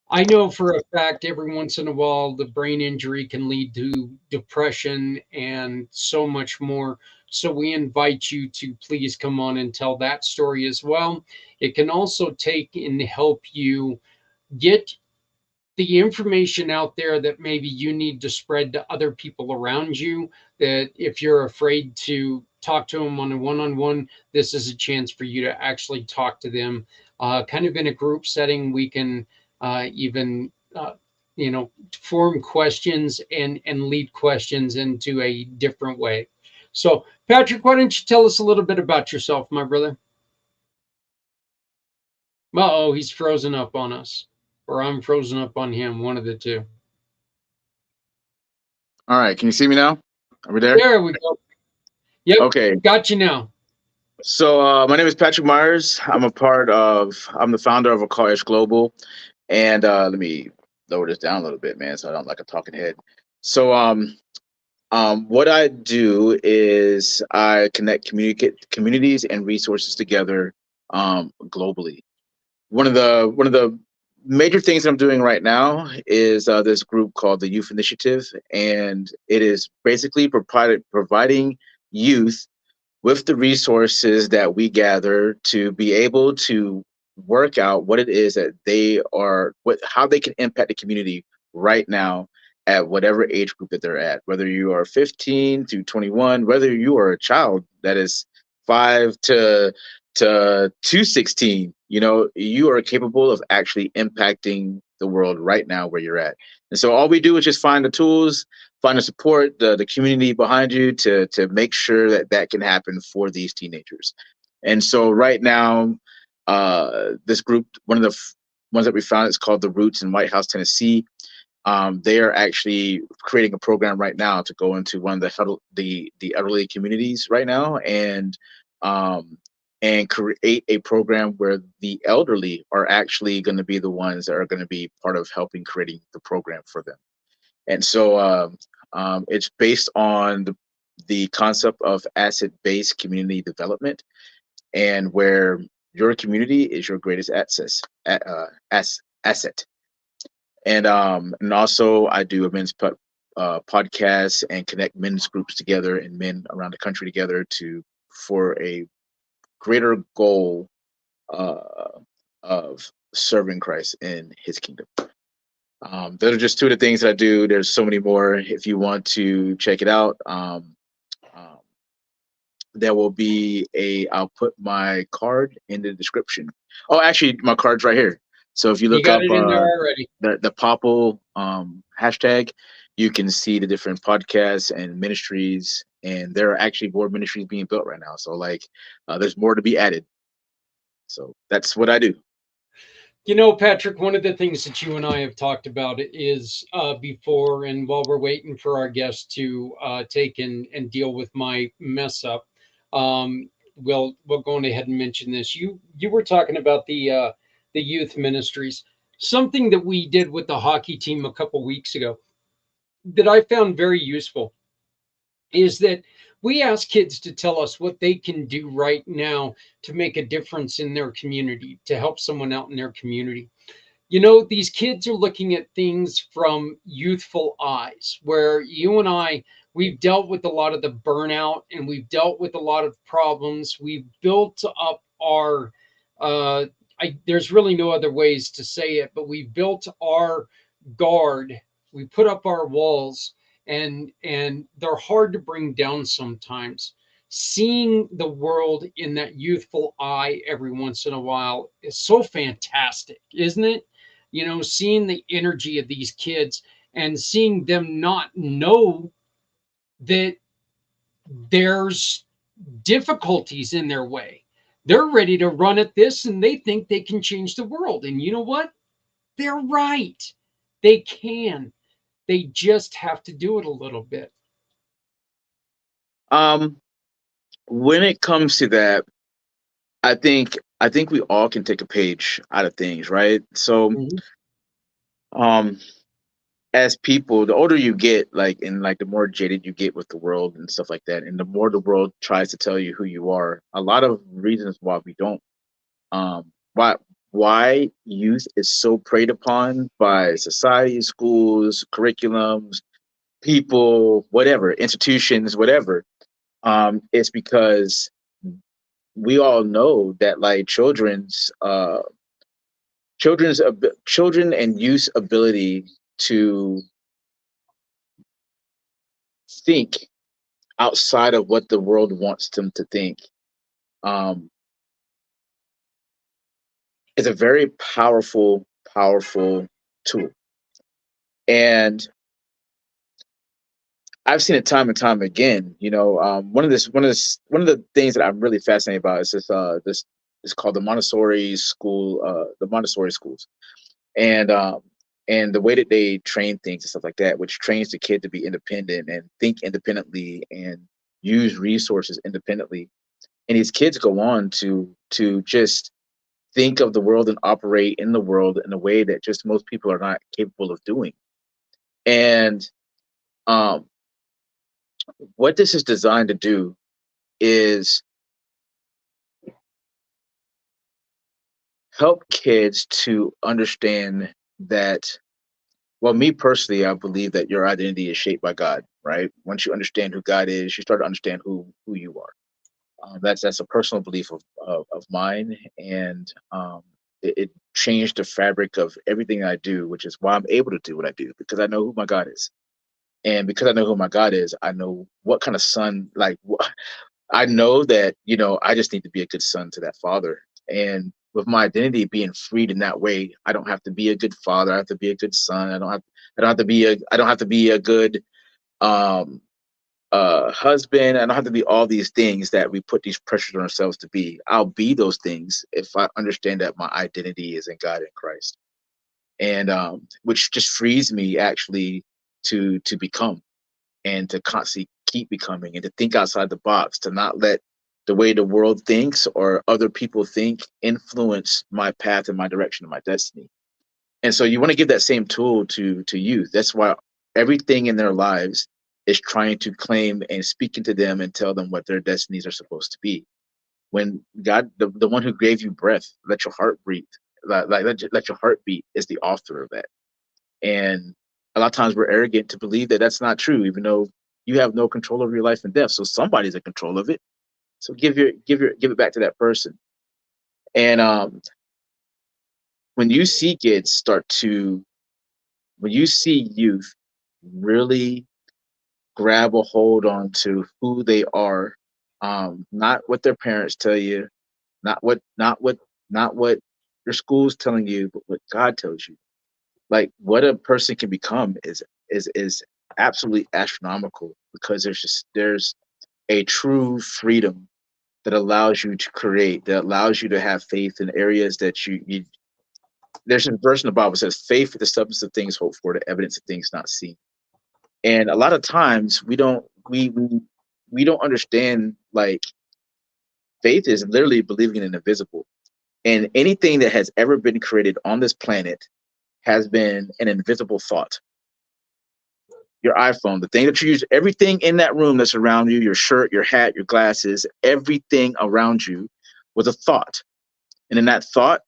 I know for a fact every once in a while the brain injury can lead to depression and so much more. So we invite you to please come on and tell that story as well. It can also take and help you get the information out there that maybe you need to spread to other people around you. That if you're afraid to talk to them on a one-on-one, this is a chance for you to actually talk to them kind of in a group setting. We can even form questions and lead questions into a different way. So Patrick, why don't you tell us a little bit about yourself, my brother? Oh, he's frozen up on us, or I'm frozen up on him, one of the two. All right, can you see me now? Are we there? There we go. Yep, Okay. got you now. So my name is Patrick Myers. I'm the founder of a Car Global, and let me lower this down a little bit, man, so I don't like a talking head. So what I do is I connect communities and resources together globally. One of the major things I'm doing right now is this group called the Youth Initiative, and it is basically providing youth with the resources that we gather to be able to work out what it is that they are, what how they can impact the community right now at whatever age group that they're at, whether you are 15 to 21, whether you are a child that is 5 to 216, you are capable of actually impacting the world right now where you're at. And so all we do is just find the tools, find the support, the community behind you to make sure that that can happen for these teenagers. And so right now, this group, one of the ones that we found, is called the Roots in White House, Tennessee. They are actually creating a program right now to go into one of the elderly communities right now, um, and create a program where the elderly are actually going to be the ones that are going to be part of helping creating the program for them. And so it's based on the concept of asset-based community development, and where your community is your greatest asset. And also I do a podcasts and connect men's groups together and men around the country together to for a greater goal uh, of serving Christ in His kingdom. Those are just two of the things that I do. There's so many more. If you want to check it out, um, there will be a. I'll put my card in the description. Oh, actually, my card's right here. So if you You look got up it in there already. the Popple hashtag, you can see the different podcasts and ministries, and there are actually more ministries being built right now. So like, there's more to be added. So that's what I do. Patrick, one of the things that you and I have talked about is before, and while we're waiting for our guest to take and deal with my mess up, we'll go on ahead and mention this. You were talking about the youth ministries, something that we did with the hockey team a couple weeks ago that I found very useful is that we ask kids to tell us what they can do right now to make a difference in their community, to help someone out in their community. These kids are looking at things from youthful eyes, where you and I, we've dealt with a lot of the burnout and we've dealt with a lot of problems. We've built up our, there's really no other ways to say it, but we've built our guard. We put up our walls, and they're hard to bring down sometimes. Seeing the world in that youthful eye every once in a while is so fantastic, isn't it? Seeing the energy of these kids and seeing them not know that there's difficulties in their way. They're ready to run at this and they think they can change the world. And you know what? They're right. They can. They just have to do it a little bit. Um, when it comes to that, I think we all can take a page out of things, right? So, Mhm. um, as people, the older you get, like, and like the more jaded you get with the world and stuff like that, and the more the world tries to tell you who you are, a lot of reasons why we don't, why why youth is so preyed upon by society, schools, curriculums, people, whatever, institutions, whatever, it's because we all know that like children and youth's ability to think outside of what the world wants them to think, um, is a very powerful tool. And I've seen it time and time again. One of the things that I'm really fascinated about is this is called the Montessori school, the Montessori schools, and um, and the way that they train things and stuff like that, which trains the kid to be independent and think independently and use resources independently. And these kids go on to just think of the world and operate in the world in a way that just most people are not capable of doing. And um, what this is designed to do is help kids to understand that, well, me personally, I believe that your identity is shaped by God, right? Once you understand who God is, you start to understand who you are. That's a personal belief of mine, and it changed the fabric of everything I do, which is why I'm able to do what I do, because I know who my God is. And because I know who my God is, I know what kind of son, I know that, I just need to be a good son to that father. And with my identity being freed in that way, I don't have to be a good father. I have to be a good son. I don't have to be a good um husband. I don't have to be all these things that we put these pressures on ourselves to be. I'll be those things if I understand that my identity is in God and Christ. And which just frees me actually to become and to constantly keep becoming and to think outside the box, to not let the way the world thinks or other people think influence my path and my direction and my destiny. And so you want to give that same tool to youth. That's why everything in their lives is trying to claim and speak into them and tell them what their destinies are supposed to be. When God, the one who gave you breath, let your heart breathe, let your heart beat, is the author of that. And a lot of times we're arrogant to believe that that's not true, even though you have no control over your life and death. So somebody's in control of it. So give it back to that person. And when you see kids start to when you see youth really grab a hold on to who they are, not what their parents tell you, not what not what not what your school's telling you, but what God tells you. Like what a person can become is absolutely astronomical, because there's a true freedom that allows you to create, that allows you to have faith in areas that you there's a verse in the Bible that says faith is the substance of things hoped for, the evidence of things not seen. And a lot of times we don't understand, like, faith is literally believing in the invisible. And anything that has ever been created on this planet has been an invisible thought. Your iPhone, the thing that you use, everything in that room that's around you, your shirt, your hat, your glasses, everything around you was a thought. And in that thought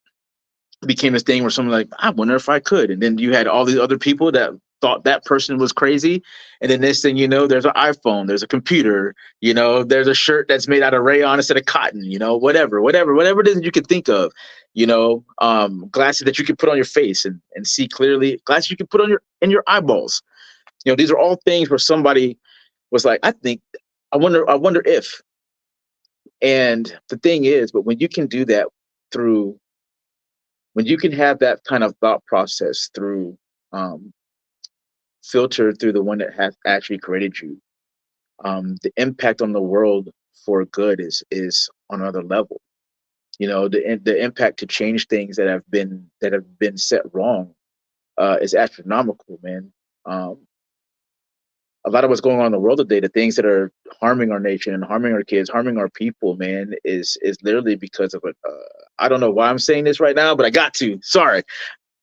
became this thing where someone like, I wonder if I could. And then you had all these other people that thought that person was crazy. And then next thing you know, there's an iPhone, there's a computer, there's a shirt that's made out of rayon instead of cotton, whatever it is that you could think of, glasses that you could put on your face and see clearly, glasses you could put on in your eyeballs. These are all things where somebody was like, I wonder if. And the thing is, but when you can do that through when you can have that kind of thought process through um, filtered through the one that has actually created you, the impact on the world for good is on another level. The impact to change things that have been set wrong is astronomical, man. A lot of what's going on in the world today, the things that are harming our nation and harming our kids, harming our people, man, is literally because of it. I don't know why I'm saying this right now, but I got to. Sorry,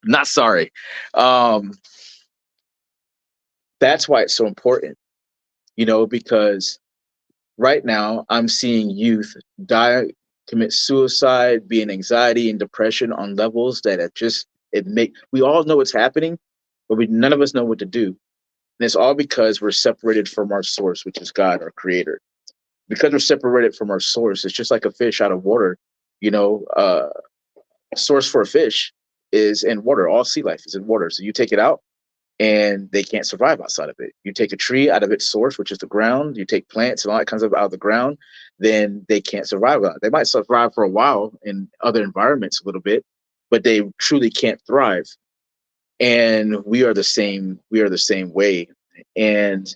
not sorry. Um, that's why it's so important, because right now I'm seeing youth die commit suicide, be in anxiety and depression on levels that it just it make we all know it's happening, but we none of us know what to do. And it's all because we're separated from our source, which is God, our creator. Because we're separated from our source, it's just like a fish out of water. You know, a source for a fish is in water. All sea life is in water. So you take it out, and they can't survive outside of it. You take a tree out of its source, which is the ground, you take plants and all that comes up out of the ground, then they can't survive. They might survive for a while in other environments a little bit, but they truly can't thrive. And we are the same. We are the same way. And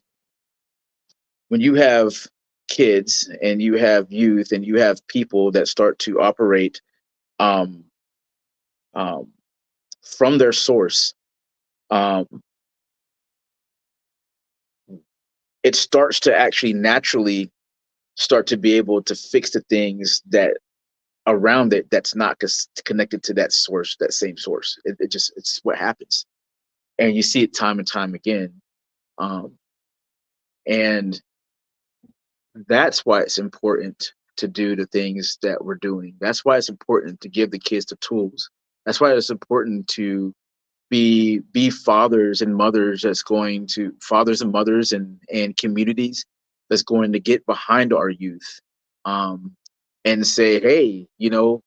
when you have kids and you have youth and you have people that start to operate um, um, from their source, um, it starts to actually naturally start to be able to fix the things that around it that's not connected to that source, that same source. It just it's what happens, and you see it time and time again. Um, and that's why it's important to do the things that we're doing. That's why it's important to give the kids the tools. That's why it's important to be fathers and mothers that's going to fathers and mothers and communities that's going to get behind our youth, um and say, hey,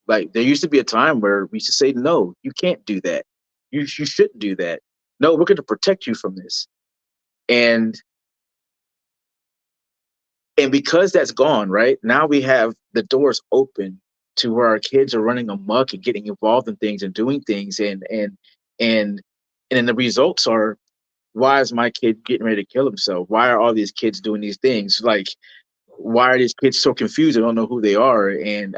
like there used to be a time where we used to say, no, you can't do that, you shouldn't do that, no, we're going to protect you from this. And and because that's gone, right now we have the doors open to where our kids are running amok and getting involved in things and doing things, and and then the results are, why is my kid getting ready to kill himself? Why are all these kids doing these things? Like, why are these kids so confused? They don't know who they are and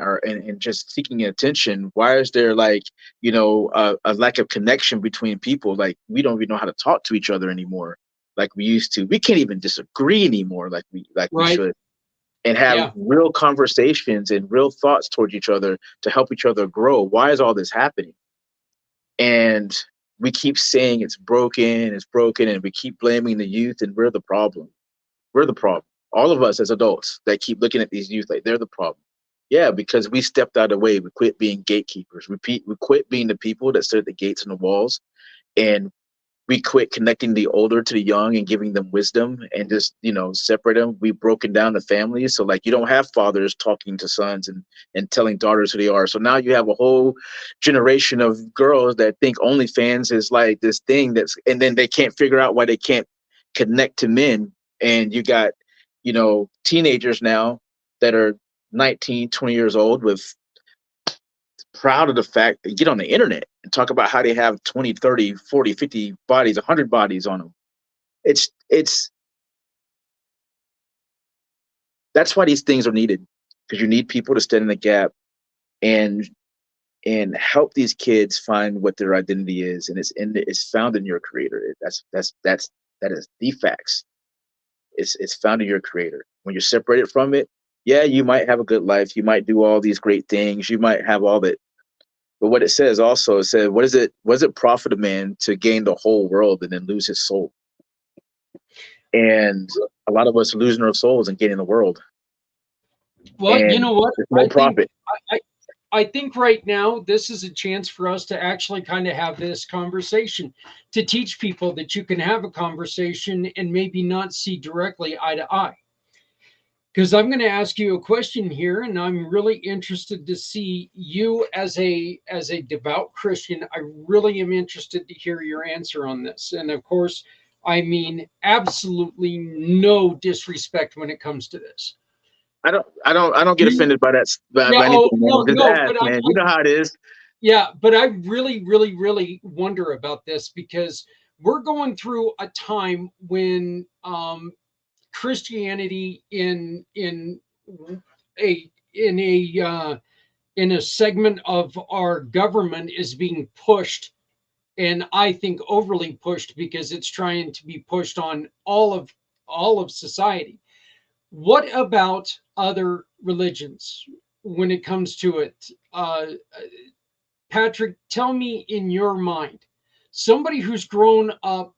just seeking attention. Why is there like, a lack of connection between people? Like, we don't even know how to talk to each other anymore like we used to. We can't even disagree anymore like we Right. should, and have Yeah. real conversations and real thoughts towards each other to help each other grow. Why is all this happening? And we keep saying it's broken, and we keep blaming the youth, and we're the problem. We're the problem. All of us as adults that keep looking at these youth like they're the problem. Yeah, because we stepped out of the way. We quit being gatekeepers. We quit being the people that stood at the gates and the walls, and we quit connecting the older to the young and giving them wisdom and just separate them. We've broken down the families, so like you don't have fathers talking to sons and telling daughters who they are. So now you have a whole generation of girls that think OnlyFans is like this thing that's, and then they can't figure out why they can't connect to men. And you got teenagers now that are 19, 20 years old with proud of the fact that get on the internet and talk about how they have 20, 30, 40, 50 bodies, 100 bodies on them. It's That's why these things are needed, because you need people to stand in the gap and help these kids find what their identity is, and it's found in your creator. That is the facts. It's found in your creator. When you're separated from it, yeah, you might have a good life, you might do all these great things, you might have all that. But what it says also, it said, what does it profit a man to gain the whole world and then lose his soul? And a lot of us are losing our souls and gaining the world. Well, you And know what? there's no profit. I think right now this is a chance for us to actually kind of have this conversation, to teach people that you can have a conversation and maybe not see directly eye to eye. Because I'm going to ask you a question here, and I'm really interested to see you as a devout Christian. I really am interested to hear your answer on this. And of course, I mean absolutely no disrespect when it comes to this. I don't get You, offended by that yeah, by oh anything, man. no, Just no, ask, but man. You know how it is. yeah, but I really, really, really wonder about this because we're going through a time when Christianity a in a in a segment of our government is being pushed, and I think overly pushed because it's trying to be pushed on all of society. What about other religions when it comes to it? Patrick, tell me in your mind, somebody who's grown up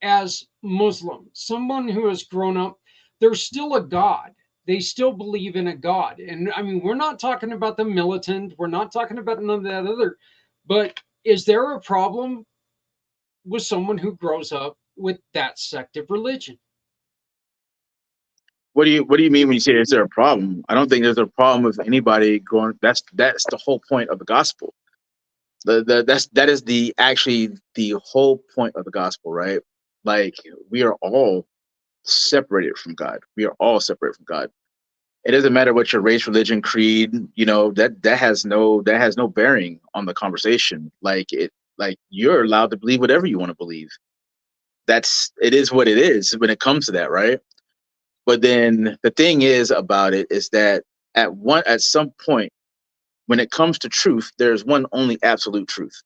as Muslim, someone who has grown up, there's still a God. they still believe in a God. And I mean, we're not talking about the militant, we're not talking about none of that other. But is there a problem with someone who grows up with that sect of religion? What do you mean when you say is there a problem? I don't think there's a problem with anybody going. That's the whole point of the gospel. That is the actually the whole point of the gospel, right? Like we are all separated from God. We are all separated from God. It doesn't matter what your race, religion, creed. That has no bearing on the conversation. Like you're allowed to believe whatever you want to believe. It is what it is when it comes to that, right? But then the thing is about it is that at some point when it comes to truth, there's one only absolute truth.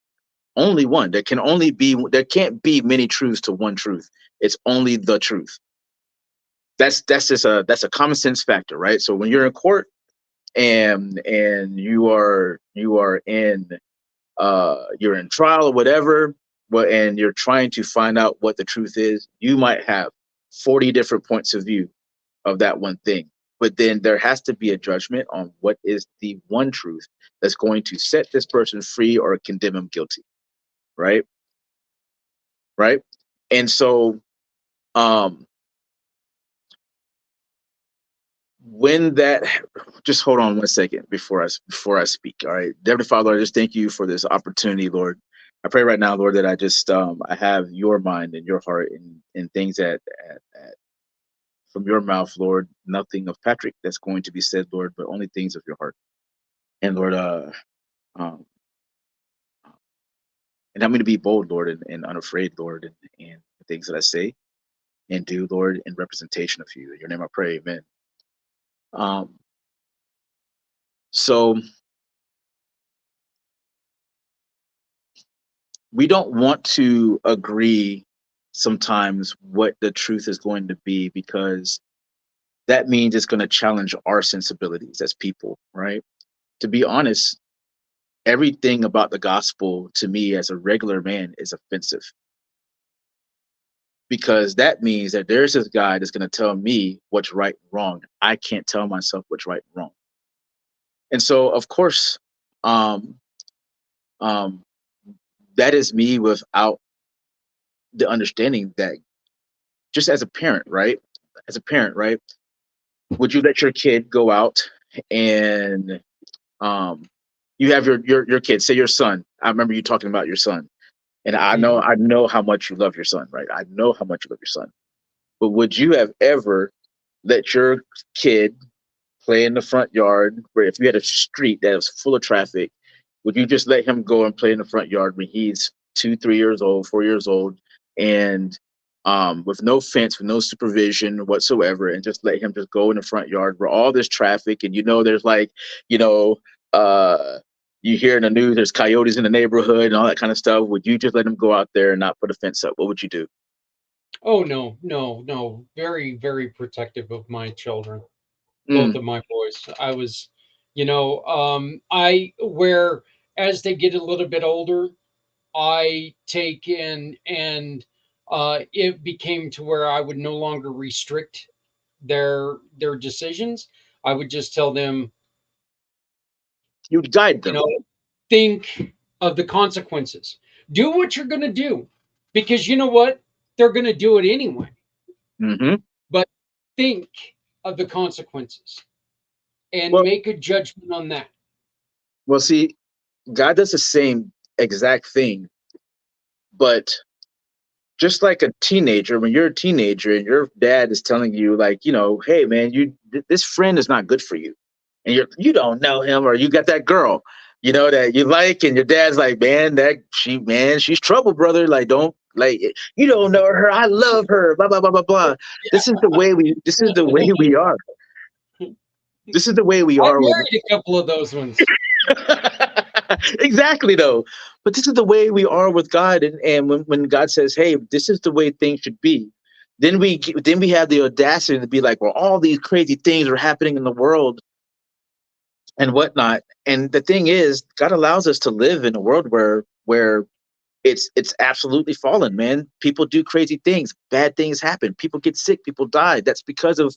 Only one. There can't be many truths to one truth. It's only the truth. That's a common sense factor, right? So when you're in court and you're in trial or whatever, but and you're trying to find out what the truth is, you might have 40 different points of view of that one thing. But then there has to be a judgment on what is the one truth that's going to set this person free or condemn him guilty, right? Right. And so um when that just hold on 1 second before I speak. All right. Heavenly Father, I just thank you for this opportunity, Lord. I pray right now, Lord, that I have your mind and your heart and things that from your mouth, Lord, nothing of Patrick that's going to be said, Lord, but only things of your heart. And Lord, um, and I'm going to be bold, Lord, and unafraid, Lord, and the things that I say and do, Lord, in representation of you. In your name I pray, amen. Um, so we don't want to agree sometimes what the truth is going to be because that means it's going to challenge our sensibilities as people, right? To be honest, everything about the gospel to me as a regular man is offensive because that means that there's this guy that's going to tell me what's right and wrong. I can't tell myself what's right and wrong. And so, of course, um, um, that is me without the understanding that just as a parent, right? As a parent, right? Would you let your kid go out and um, you have your kid, say your son. I remember you talking about your son, and I know Mhm. I know how much you love your son, right? I know how much you love your son. But would you have ever let your kid play in the front yard, where if you had a street that was full of traffic, would you just let him go and play in the front yard when he's 2, 3 years old, 4 years old, and with no fence, with no supervision whatsoever, and just let him just go in the front yard where all this traffic and there's like, you know, uh, you hear in the news there's coyotes in the neighborhood and all that kind of stuff. Would you just let him go out there and not put a fence up? What would you do? Oh no, no, no. Very, very protective of my children, both Mm, of my boys. I was, I where as they get a little bit older, I take in and it became to where I would no longer restrict their decisions. I would just tell them, you'd guide you them. know, think of the consequences. Do what you're going to do because you know what? They're going to do it anyway. Hmm. But think of the consequences and Well, make a judgment on that. see, God does the same exact thing, but just like a teenager, when you're a teenager and your dad is telling you, like, hey man, this friend is not good for you, and you don't know him, or you got that girl, that you like, and your dad's like, man, she's trouble, brother. Like, don't like you don't know her. I love her. Blah blah blah blah blah. This is the way we are. This is the way we I are with married a couple of those ones. exactly though. But this is the way we are with God, and when God says, hey, this is the way things should be, then we have the audacity to be like, well, all these crazy things are happening in the world and whatnot. And the thing is, God allows us to live in a world where it's absolutely fallen, man. People do crazy things, bad things happen, people get sick, people die. That's because of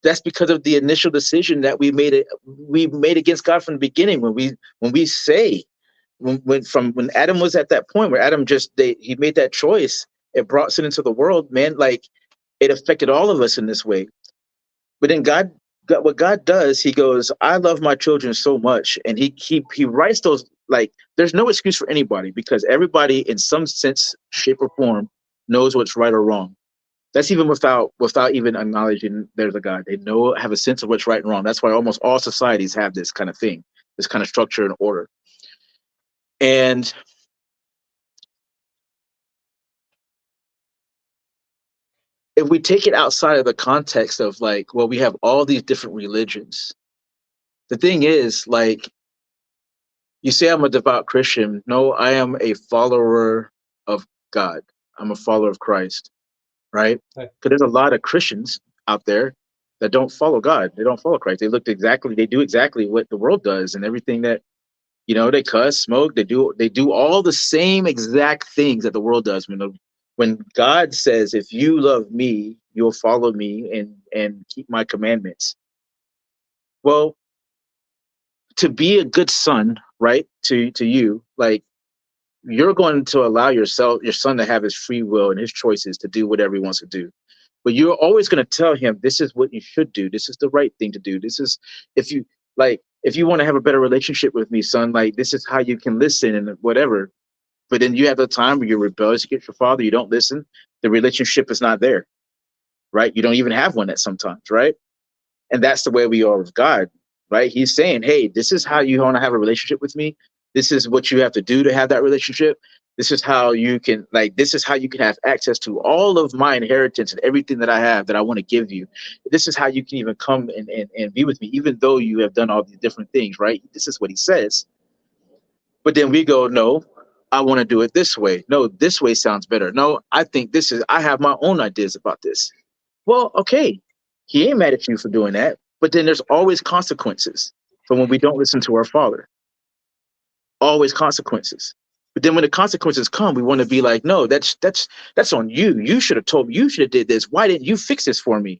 the initial decision that we made against God from the beginning. When we say when Adam was at that point where Adam he made that choice, it brought sin into the world, man. Like, it affected all of us in this way. But then what God does, He goes, I love my children so much, and He writes those, like, there's no excuse for anybody, because everybody in some sense, shape, or form knows what's right or wrong. That's even without even acknowledging there's a God. They have a sense of what's right and wrong. That's why almost all societies have this kind of thing, this kind of structure and order. And if we take it outside of the context of, like, well, we have all these different religions. The thing is, like, you say I'm a devout Christian. No, I am a follower of God. I'm a follower of Christ, right? Right. Because there's a lot of Christians out there that don't follow God. They don't follow Christ. They do exactly what the world does, and everything that, they cuss, smoke, they do all the same exact things that the world does. When God says, if you love me, you'll follow me and keep my commandments. Well, to be a good son, right? To you, like, you're going to allow your son to have his free will and his choices to do whatever he wants to do. But you're always going to tell him, this is what you should do. This is the right thing to do. This is, if you want to have a better relationship with me, son, like, this is how you can listen and whatever. But then you have the time where you're rebellious against your father, you don't listen, the relationship is not there, right? You don't even have one at sometimes, right? And that's the way we are with God, right? He's saying, hey, this is how you want to have a relationship with me. This is what you have to do to have that relationship. This is how you can have access to all of my inheritance and everything that I have that I want to give you. This is how you can even come and be with me, even though you have done all these different things, right? This is what he says. But then we go, no, I want to do it this way. No, this way sounds better. No, I have my own ideas about this. Well, okay, he ain't mad at you for doing that, but then there's always consequences for when we don't listen to our father. Always consequences. But then when the consequences come, we want to be like, no, that's on you. You should have told me. You should have did this. Why didn't you fix this for me?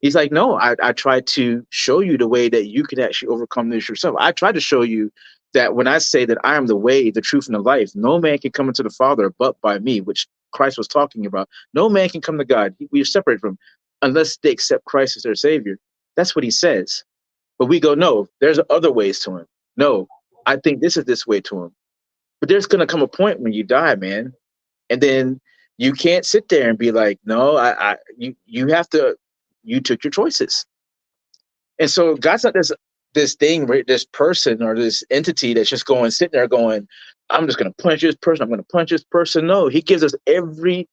He's like, no, I tried to show you the way that you can actually overcome this yourself. I tried to show you that when I say that I am the way, the truth, and the life, no man can come into the Father but by me, which Christ was talking about. No man can come to God. We are separated from him unless they accept Christ as their Savior. That's what he says. But we go, no, there's other ways to him. No, I think this way to him. But there's gonna come a point when you die, man, and then you can't sit there and be like, no, you have to. You took your choices, and so God's not this thing, right, this person or this entity that's just going sitting there going, I'm just gonna punch this person. I'm gonna punch this person. No, He gives us every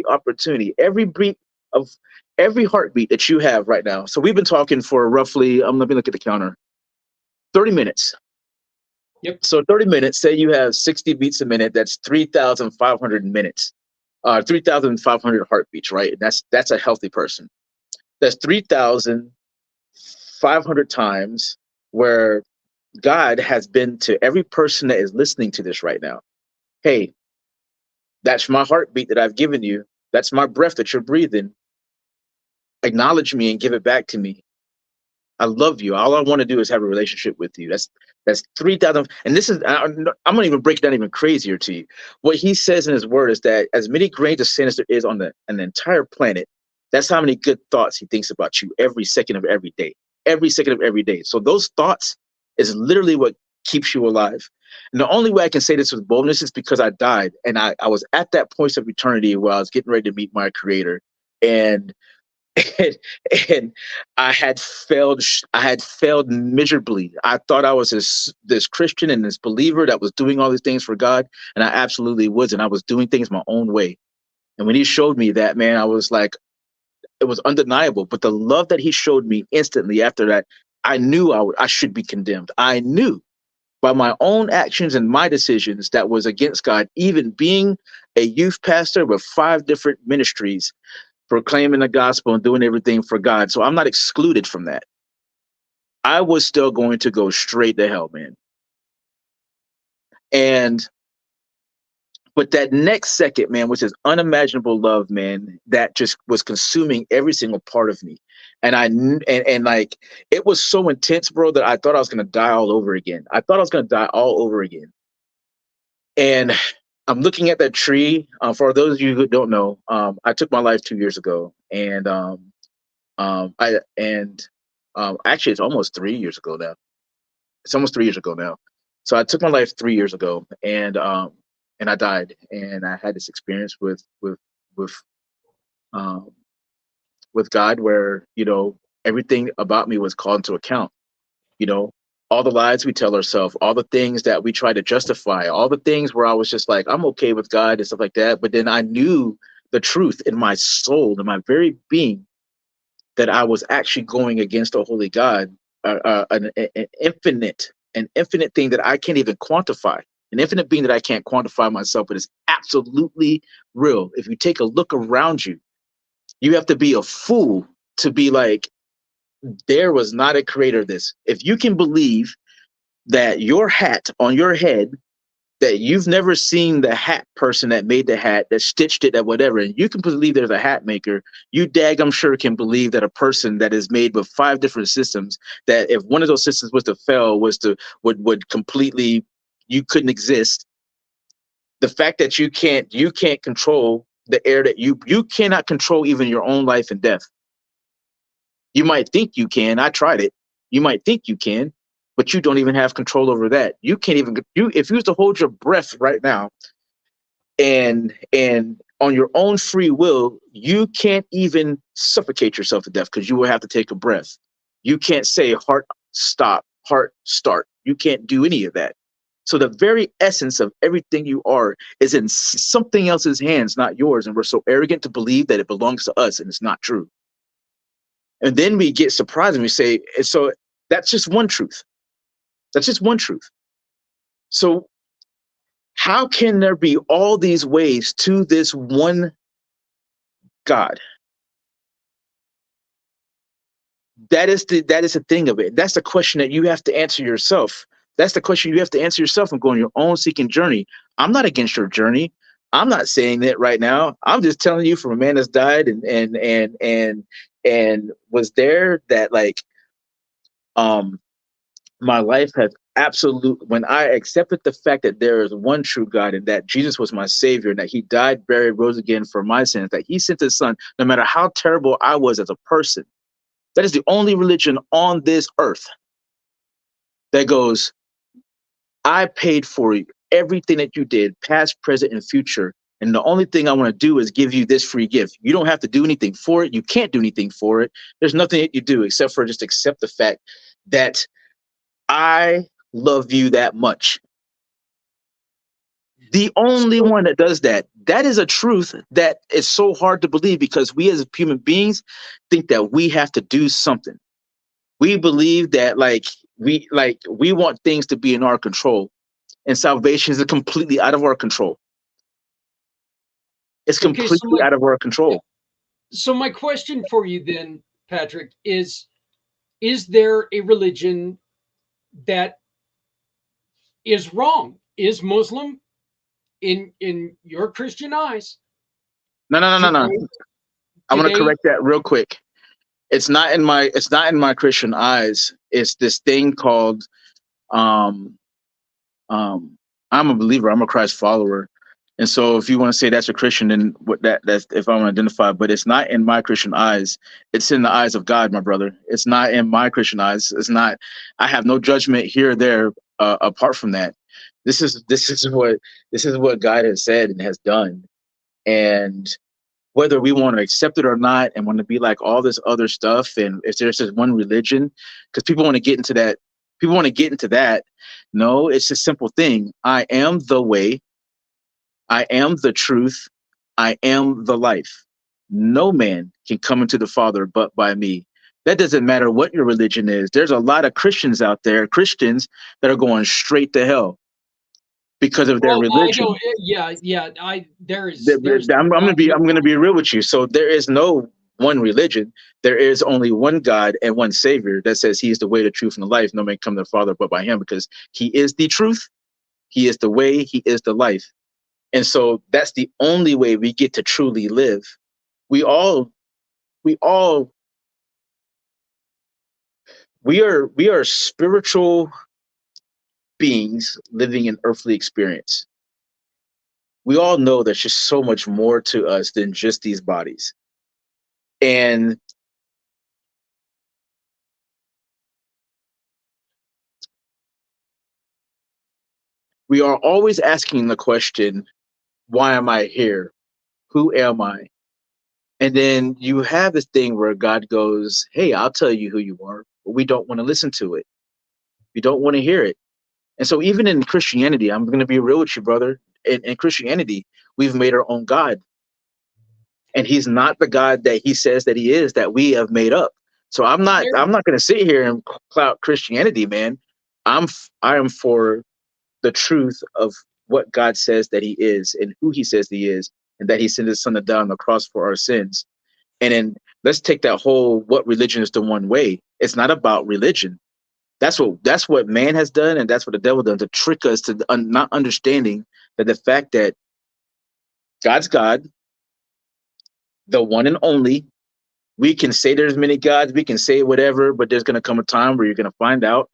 opportunity, every beat of every heartbeat that you have right now. So we've been talking for roughly, let me look at the counter, 30 minutes. Yep. So 30 minutes, say you have 60 beats a minute, that's 3,500 minutes, 3,500 heartbeats, right? That's a healthy person. That's 3,500 times where God has been to every person that is listening to this right now. Hey, that's my heartbeat that I've given you. That's my breath that you're breathing. Acknowledge me and give it back to me. I love you. All I want to do is have a relationship with you. That's 3,000. And this is, I'm going to even break it down even crazier to you. What he says in his word is that as many grains of sand as there is on the entire planet, that's how many good thoughts he thinks about you every second of every day. Every second of every day. So those thoughts is literally what keeps you alive. And the only way I can say this with boldness is because I died. And I was at that point of eternity where I was getting ready to meet my creator. And and, and I had failed miserably. I thought I was this Christian and this believer that was doing all these things for God, and I absolutely wasn't. I was doing things my own way. And when he showed me that, man, I was like, it was undeniable. But the love that he showed me instantly after that, I knew I should be condemned. I knew by my own actions and my decisions that was against God, even being a youth pastor with 5 different ministries, proclaiming the gospel and doing everything for God. So I'm not excluded from that. I was still going to go straight to hell, man. And But that next second, man, was this unimaginable love, man, that just was consuming every single part of me. And like it was so intense, bro, that I thought I was gonna die all over again. I thought I was gonna die all over again. And I'm looking at that tree. For those of you who don't know, I took my life 2 years ago, and I and actually it's almost 3 years ago now. It's almost 3 years ago now. So I took my life 3 years ago, and I died, and I had this experience with um, with God, where everything about me was called into account. You know, all the lies we tell ourselves, all the things that we try to justify, all the things where I was just like, I'm okay with God and stuff like that. But then I knew the truth in my soul, in my very being, that I was actually going against a holy God, an infinite thing that I can't even quantify, an infinite being that I can't quantify myself, but it's absolutely real. If you take a look around you, you have to be a fool to be like, there was not a creator of this. If you can believe that your hat on your head, that you've never seen the hat person that made the hat, that stitched it, that whatever, and you can believe there's a hat maker, you I'm sure can believe that a person that is made with 5 different systems, that if one of those systems was to fail, would completely, you couldn't exist. The fact that you can't control the air, that you cannot control even your own life and death. You might think you can. I tried it. You might think you can, but you don't even have control over that. You can't even, if you was to hold your breath right now, and on your own free will, you can't even suffocate yourself to death, because you will have to take a breath. You can't say heart stop, heart start. You can't do any of that. So the very essence of everything you are is in something else's hands, not yours. And we're so arrogant to believe that it belongs to us, and it's not true. And then we get surprised and we say, so that's just one truth. That's just one truth. So how can there be all these ways to this one God? That is the thing of it. That's the question that you have to answer yourself. That's the question you have to answer yourself and go on your own seeking journey. I'm not against your journey. I'm not saying that right now. I'm just telling you from a man that's died and was there, that like um my life has absolute, when I accepted the fact that there is one true God, and that Jesus was my savior, and that he died, buried, rose again for my sins, that he sent his son, no matter how terrible I was as a person. That is the only religion on this earth that goes, I paid for everything that you did, past, present, and future. And the only thing I want to do is give you this free gift. You don't have to do anything for it. You can't do anything for it. There's nothing that you do except for just accept the fact that I love you that much. The only So, one that does that. That is a truth that is so hard to believe, because we as human beings think that we have to do something. We believe that we want things to be in our control, and salvation is completely out of our control. It's okay, so completely out of our yeah, control. so my question for you then, Patrick, is there a religion that is wrong? Is Muslim in your Christian eyes No, no, no, no, today no. I want to today correct that real quick. It's not in my Christian eyes. It's this thing called um I'm a believer. I'm a Christ follower. And so if you want to say that's a Christian, then that's if I want to identify, but it's not in my Christian eyes. It's in the eyes of God, my brother. It's not in my Christian eyes. It's not, I have no judgment here or there apart from that. This is what God has said and has done. And whether we want to accept it or not, and want to be like all this other stuff, and if there's just one religion, because people want to get into that. No, it's a simple thing. I am the way, I am the truth, I am the life. No man can come into the Father but by me. That doesn't matter what your religion is. There's a lot of Christians out there, Christians that are going straight to hell because of their well I don't religion. yeah I there's I'm gonna be real with you. So there is no one religion. There is only one God and one Savior that says He is the way, the truth, and the life. No man come to the Father but by Him, because He is the truth, He is the way, He is the life. And so that's the only way we get to truly live. We all, we all, we are spiritual beings living an earthly experience. We all know there's just so much more to us than just these bodies. And we are always asking the question, why am I here? Who am I? And then you have this thing where God goes, hey, I'll tell you who you are, but we don't want to listen to it. We don't want to hear it. And so even in Christianity, I'm going to be real with you, brother. In Christianity, we've made our own God. And he's not the God that he says that he is, that we have made up. So There, I'm not going to sit here and clout Christianity, man. I am for the truth of what God says that he is and who he says he is, and that he sent his son to die on the cross for our sins. And then let's take that whole what religion is the one way. It's not about religion. That's what man has done, and that's what the devil done to trick us to not understanding that the fact that God's God, the one and only. We can say there's many gods, we can say whatever, but there's going to come a time where you're going to find out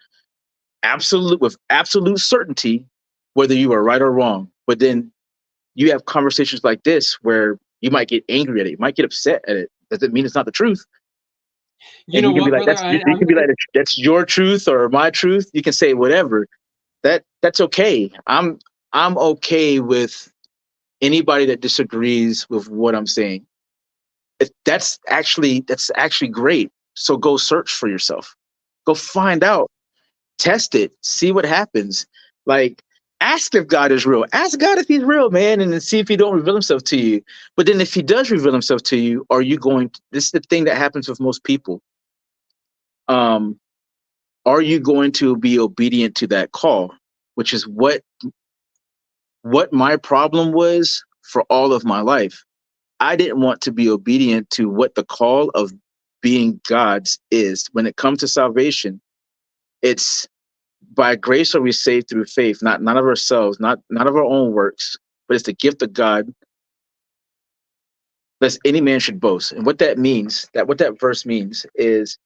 with absolute certainty whether you are right or wrong. But then you have conversations like this where you might get angry at it, you might get upset at it. Does it mean it's not the truth? you And know you can be what, like, brother? you can be like, that's your truth or my truth. You can say whatever. That's okay. I'm okay with anybody that disagrees with what I'm saying. That's actually great. So go search for yourself. Go find out. Test it. See what happens. Like, ask if God is real. Ask God if he's real, man, and then see if he don't reveal himself to you. But then if he does reveal himself to you, are you going to, this is the thing that happens with most people. Um, are you going to be obedient to that call? Which is what my problem was for all of my life. I didn't want to be obedient to what the call of being God's is. When it comes to salvation, it's by grace are we saved through faith, not of ourselves, not of our own works, but it's the gift of God, lest any man should boast. And what that means, that what that verse means is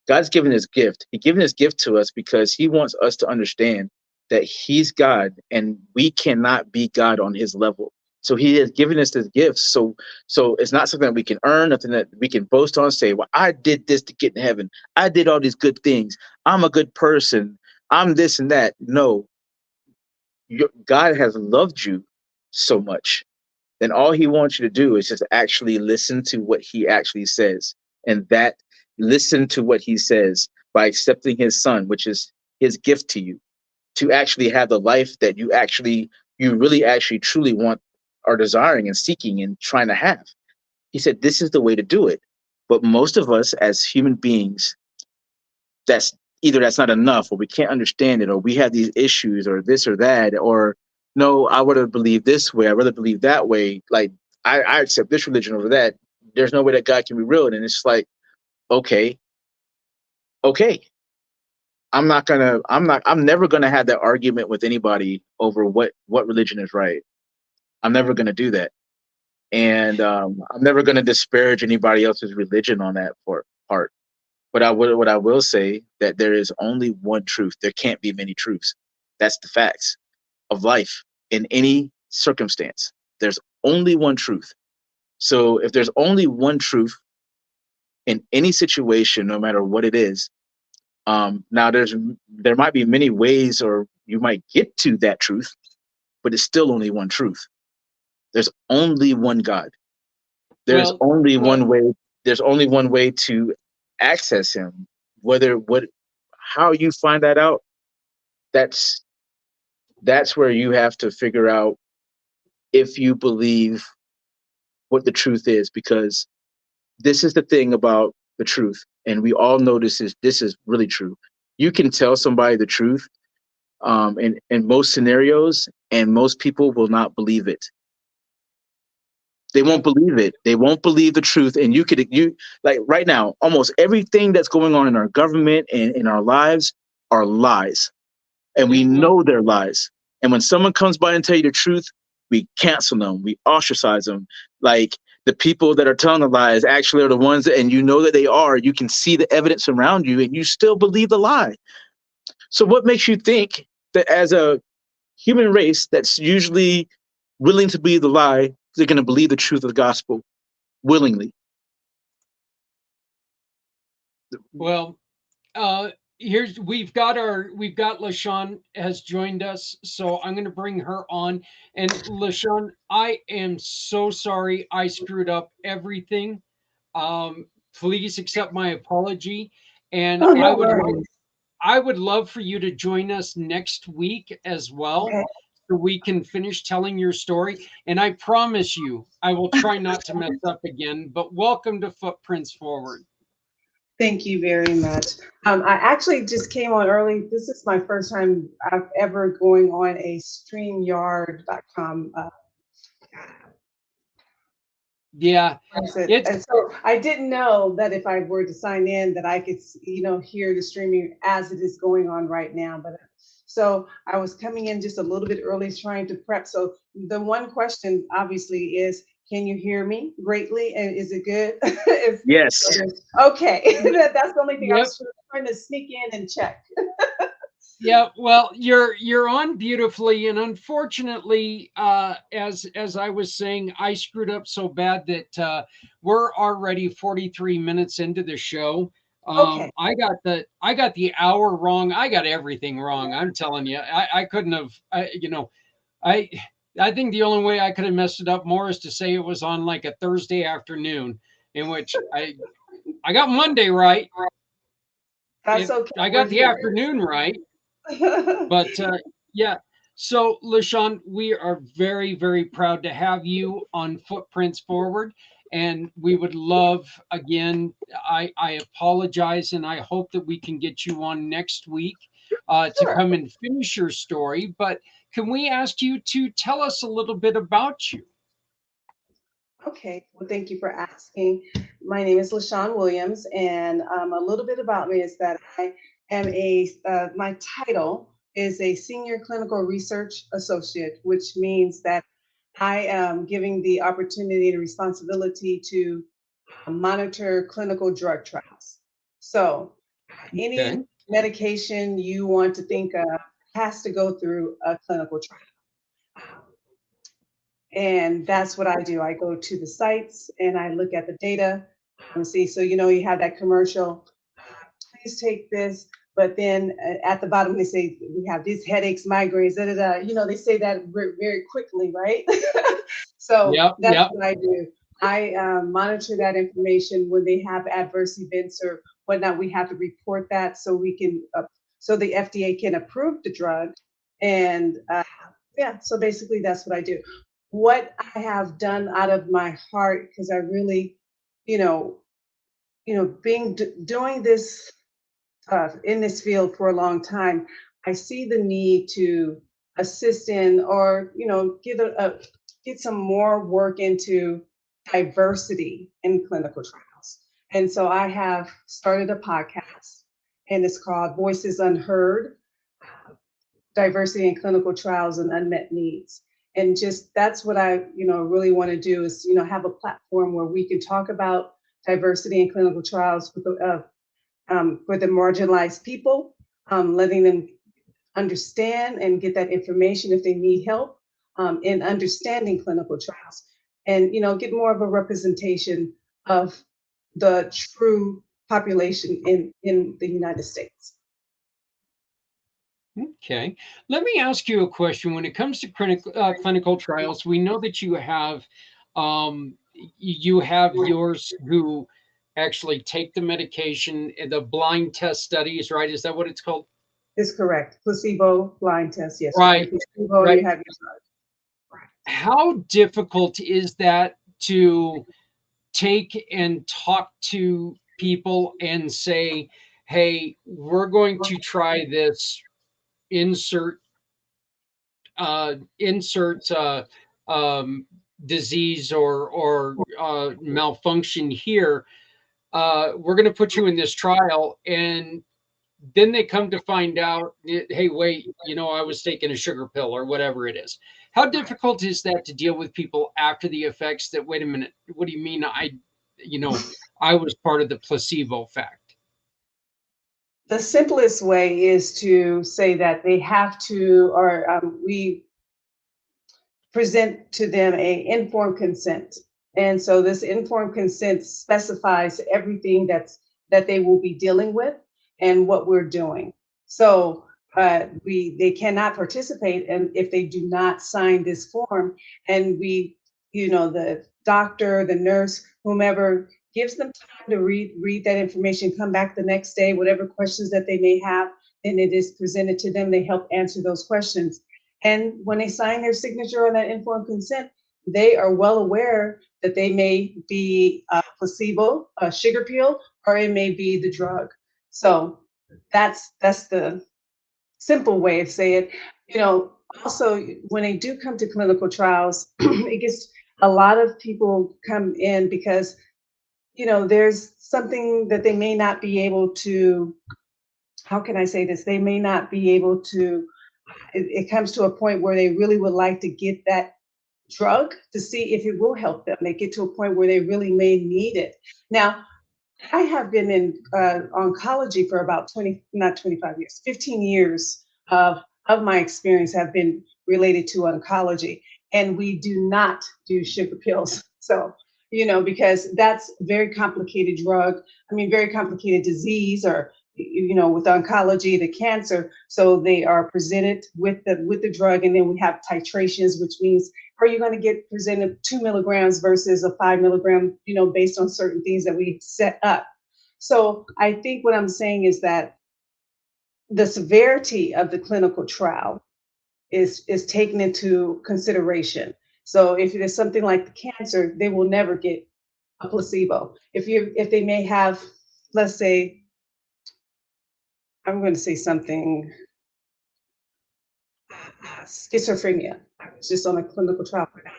God's given his gift. He given his gift to us because he wants us to understand that he's God and we cannot be God on his level. So he has given us this gift. So it's not something that we can earn, nothing that we can boast on, say, well, I did this to get in heaven. I did all these good things. I'm a good person. I'm this and that. No, God has loved you so much. Then all he wants you to do is just actually listen to what he actually says. And that listen to what he says by accepting his son, which is his gift to you, to actually have the life that you really actually truly want, are desiring and seeking and trying to have. He said, this is the way to do it. But most of us as human beings, that's either that's not enough, or we can't understand it, or we have these issues, or this or that, or no, I would have believed this way, I'd rather believe that way. Like, I accept this religion over that. There's no way that God can be real. And it's like, okay, okay. I'm never gonna have that argument with anybody over what religion is right. I'm never gonna do that. And I'm never gonna disparage anybody else's religion on that part. But what I will say that there is only one truth. There can't be many truths. That's the facts of life in any circumstance. There's only one truth. So if there's only one truth in any situation, no matter what it is, now there might be many ways, or you might get to that truth, but it's still only one truth. There's only one God. There's well, only well, one way. There's only one way to access Him. How you find that out, that's that's where you have to figure out if you believe what the truth is, because this is the thing about the truth, and we all know this is really true. You can tell somebody the truth, in most scenarios, and most people will not believe it. They won't yep, believe it. They won't believe the truth. And you like right now, almost everything that's going on in our government and in our lives are lies, and we yep. Well, know they're lies. And when someone comes by and tell you the truth, we cancel them, we ostracize them. Like the people that are telling the lies actually are the ones that, and you know that they are, you can see the evidence around you and you still believe the lie. So what makes you think that as a human race that's usually willing to believe the lie, they're going to believe the truth of the gospel willingly? Well, here's we've got Lashone has joined us, so I'm going to bring her on. And Lashone, I am so sorry I screwed up everything. Please accept my apology, and Oh, no worries. I would love for you to join us next week as well, Okay. so we can finish telling your story. And I promise you, I will try not to mess up again. But welcome to Footprints Forward. Thank you very much. I actually just came on early. This is my first time I've ever going on a StreamYard.com. Yeah, it's And so I didn't know that if I were to sign in that I could, hear the streaming as it is going on right now. But so I was coming in just a little bit early trying to prep. So the one question obviously is, can you hear me greatly? And is it good? Yes. Okay. That's the only thing I yep. was trying to sneak in and check. Yeah, well, you're on beautifully, and unfortunately, as I was saying, I screwed up so bad that we're already 43 minutes into the show. Okay. I got the hour wrong. I got everything wrong. I'm telling you, I couldn't have. I I think the only way I could have messed it up more is to say it was on like a Thursday afternoon, in which I got Monday right. That's okay. I We're got the here. afternoon right. But yeah, so Lashone, we are very, very proud to have you on Footprints Forward. And we would love, again, I apologize and I hope that we can get you on next week to Sure. come and finish your story. But can we ask you to tell us a little bit about you? Okay, well, thank you for asking. My name is LaShawn Williams, and a little bit about me is that I am my title is a Senior Clinical Research Associate, which means that I am giving the opportunity and responsibility to monitor clinical drug trials. So, Okay. any medication you want to think of has to go through a clinical trial. And that's what I do. I go to the sites and I look at the data and see. So, you have that commercial, please take this. But then at the bottom, they say, we have these headaches, migraines, da, da, da. They say that very quickly, right? So Yep. that's Yep. what I do. I monitor that information when they have adverse events or whatnot. We have to report that so we can, so the FDA can approve the drug. And yeah, so basically that's what I do. What I have done out of my heart, because I really, you know, doing this in this field for a long time, I see the need to assist in or get some more work into diversity in clinical trials. And so I have started a podcast, and it's called Voices Unheard: Diversity in Clinical Trials and Unmet Needs. And just that's what I really want to do is have a platform where we can talk about diversity in clinical trials for the marginalized people, letting them understand and get that information if they need help in understanding clinical trials, and get more of a representation of the true population in the United States. Okay. Let me ask you a question. When it comes to clinical trials, we know that you have yours who actually take the medication, the blind test studies, right? Is that what it's called? Is correct. Placebo blind test. Yes, you Right. give placebo and Right. you have your drug. Right. How difficult is that to take and talk to people and say, hey, we're going to try this insert insert um, disease or malfunction here. We're going to put you in this trial, and then they come to find out, hey, wait, I was taking a sugar pill or whatever it is. How difficult is that to deal with people after the effects that, wait a minute, what do you mean I was part of the placebo effect? The simplest way is to say that they have to, or we present to them a informed consent. And so this informed consent specifies everything that they will be dealing with and what we're doing. So they cannot participate and if they do not sign this form, and the doctor, the nurse, whomever gives them time to read that information, come back the next day, whatever questions that they may have, and it is presented to them, they help answer those questions. And when they sign their signature on that informed consent, they are well aware that they may be a placebo, a sugar pill, or it may be the drug. So that's the simple way of saying it. Also when they do come to clinical trials, it gets a lot of people come in because there's something that they may not be able to, how can I say this? They may not be able to, it comes to a point where they really would like to get that drug to see if it will help them. They get to a point where they really may need it. Now, I have been in oncology for about 20, not 25 years, 15 years of my experience have been related to oncology. And we do not do sugar pills. So, because that's a very complicated drug. I mean, very complicated disease, or, with oncology, the cancer. So they are presented with the drug, and then we have titrations, which means, are you going to get presented 2 milligrams versus a 5 milligram, based on certain things that we set up. So I think what I'm saying is that the severity of the clinical trial is taken into consideration. So if it is something like the cancer, they will never get a placebo. If they may have, let's say, I'm going to say something, schizophrenia. I was just on a clinical trial for that.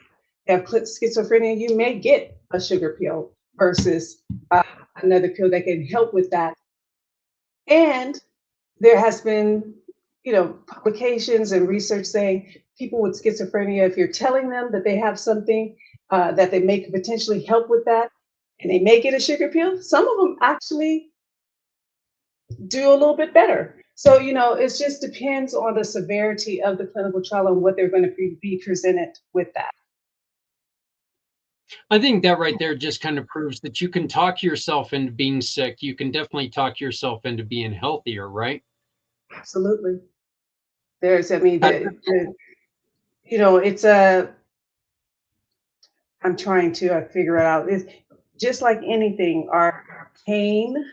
If you have schizophrenia, you may get a sugar pill versus another pill that can help with that. And there has been, publications and research saying people with schizophrenia, if you're telling them that they have something that they may potentially help with that, and they may get a sugar pill, some of them actually do a little bit better. So, it just depends on the severity of the clinical trial and what they're going to be presented with that. I think that right there just kind of proves that you can talk yourself into being sick. You can definitely talk yourself into being healthier, right? Absolutely. There's, I mean, Uh, it's a, I'm trying to figure it out. It's just like anything, our pain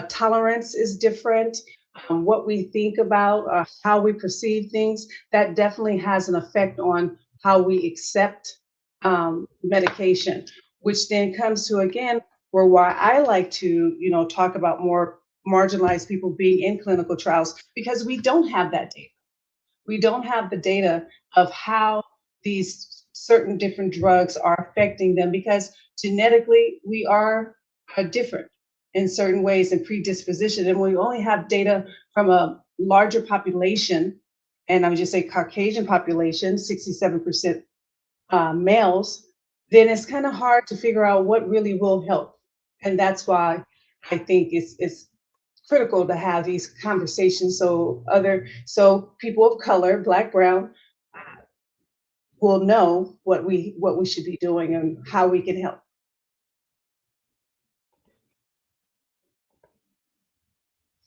tolerance is different. What we think about, how we perceive things, that definitely has an effect on how we accept medication, which then comes to, again, where why I like to, talk about more marginalized people being in clinical trials, because we don't have that data. We don't have the data of how these certain different drugs are affecting them, because genetically we are different in certain ways and predisposition. And we only have data from a larger population, and I would just say Caucasian population, 67% males, then it's kind of hard to figure out what really will help. And that's why I think it's critical to have these conversations so people of color, Black, brown, will know what we should be doing and how we can help.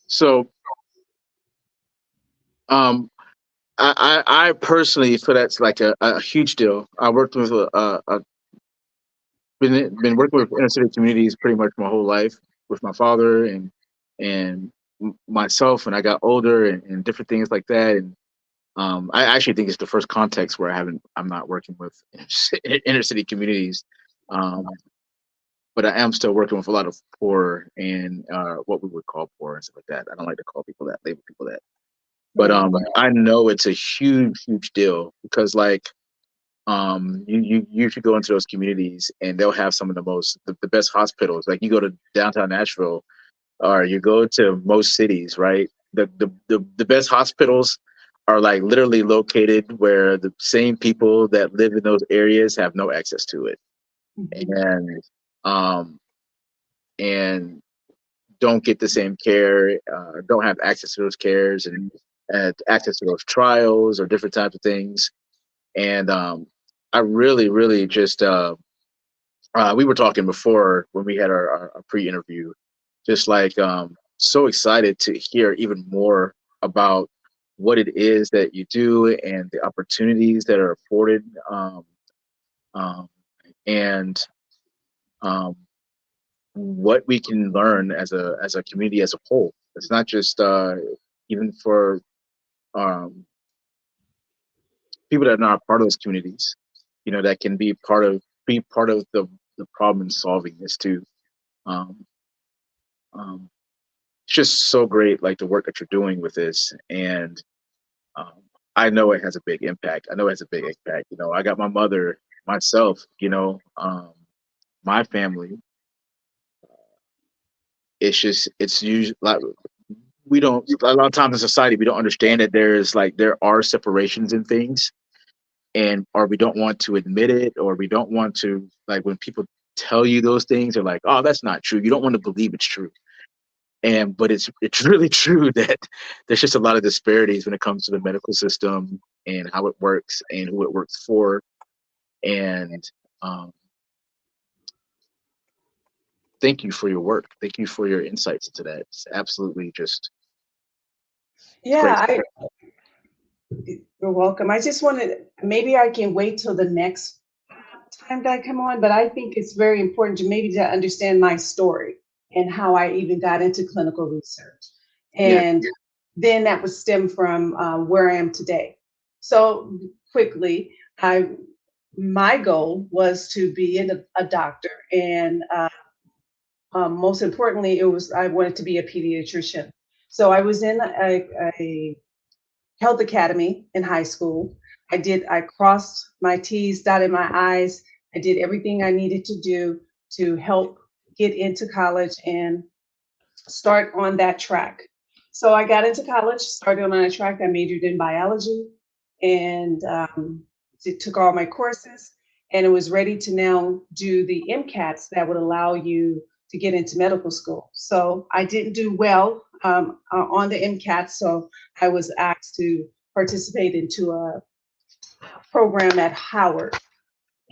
So, I personally feel that's like a huge deal. I worked with been working with inner city communities pretty much my whole life with my father and myself when I got older and different things like that. And I actually think it's the first context where I'm not working with inner city communities. Um, but I am still working with a lot of poor and what we would call poor and stuff like that. I don't like to call people that, label people that. But I know it's a huge, huge deal because like you should go into those communities and they'll have some of the best hospitals. Like you go to downtown Nashville or you go to most cities, right? The best hospitals are like literally located where the same people that live in those areas have no access to it, and um, and don't get the same care, don't have access to those cares and access to those trials or different types of things. And I really, really just we were talking before when we had our pre-interview, just like so excited to hear even more about what it is that you do and the opportunities that are afforded, um, and um, what we can learn as a community as a whole. It's not just even for um, people that are not part of those communities, you know, that can be part of the problem solving this too. Um, um, it's just so great, like the work that you're doing with this, and um, I know it has a big impact. I know it has a big impact. You know, I got my mother, myself. You know, my family. It's just it's usually like we don't a lot of times in society we don't understand that there are separations in things, and or we don't want to admit it, or we don't want to, like, when people tell you those things, they're like, oh, that's not true. You don't want to believe it's true. And but it's really true that there's just a lot of disparities when it comes to the medical system and how it works and who it works for. And um, thank you for your work. Thank you for your insights into that. It's absolutely just great. Yeah, you're welcome. I just wanted, maybe I can wait till the next time that I come on, but I think it's very important to maybe to understand my story and how I even got into clinical research. Yeah. And then that would stem from where I am today. So quickly, my goal was to be a doctor, and most importantly, I wanted to be a pediatrician. So I was in a health academy in high school. I crossed my T's, dotted my I's. I did everything I needed to do to help get into college and start on that track. So I got into college, started on a track. I majored in biology and took all my courses, and it was ready to now do the MCATs that would allow you to get into medical school. So I didn't do well on the MCAT, so I was asked to participate into a program at Howard.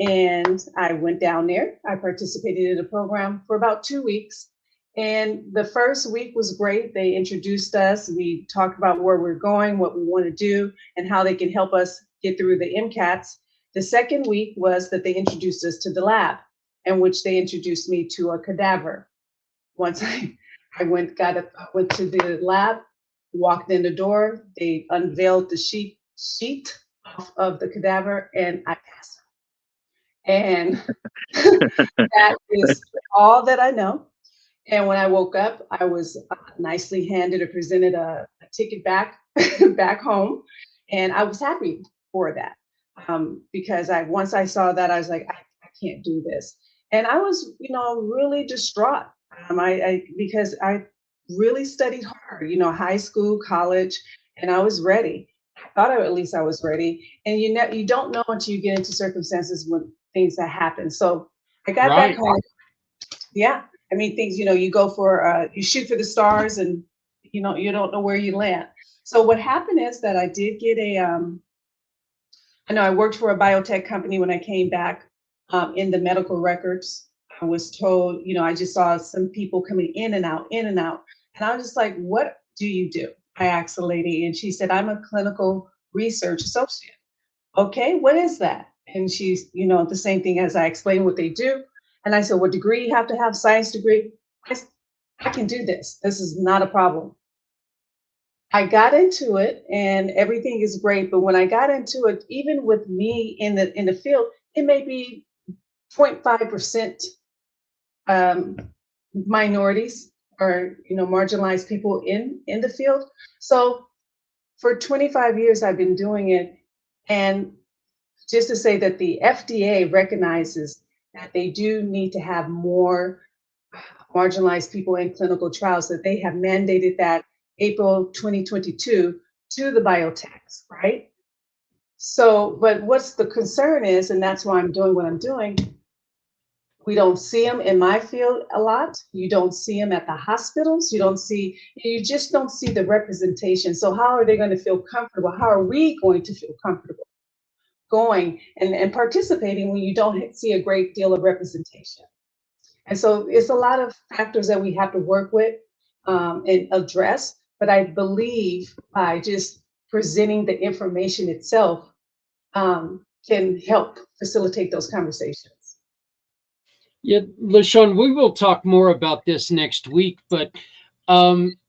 And I went down there. I participated in a program for about 2 weeks. And the first week was great. They introduced us. We talked about where we're going, what we want to do, and how they can help us get through the MCATs. The second week was that they introduced us to the lab, in which they introduced me to a cadaver. Once I went to the lab, walked in the door, they unveiled the sheet of the cadaver, and I passed. And that is all that I know. And when I woke up, I was nicely handed or presented a ticket back back home, and I was happy for that because once I saw that, I was like, I can't do this, and I was, really distraught. Because I really studied hard, high school, college, and I was ready. I thought at least I was ready, and you don't know until you get into circumstances when things that happen. So I got back Right. home. Yeah. I mean, things, you shoot for the stars and, you don't know where you land. So what happened is that I did get I know I worked for a biotech company when I came back in the medical records. I was told, I just saw some people coming in and out, in and out. And I was just like, what do you do? I asked the lady, and she said, I'm a clinical research associate. Okay, what is that? And she's, the same thing as I explained what they do. And I said, what degree you have to have? Science degree? I can do this. This is not a problem. I got into it and everything is great. But when I got into it, even with me in the field, it may be 0.5% um, minorities or marginalized people in the field. So for 25 years, I've been doing it. And just to say that the FDA recognizes that they do need to have more marginalized people in clinical trials, that they have mandated that April 2022 to the biotechs, right? So, but what's the concern is, and that's why I'm doing what I'm doing, we don't see them in my field a lot. You don't see them at the hospitals. You just don't see the representation. So how are they going to feel comfortable? How are we going to feel comfortable going and participating when you don't see a great deal of representation? And so it's a lot of factors that we have to work with and address. But I believe by just presenting the information itself can help facilitate those conversations. Yeah, LaShawn, we will talk more about this next week, but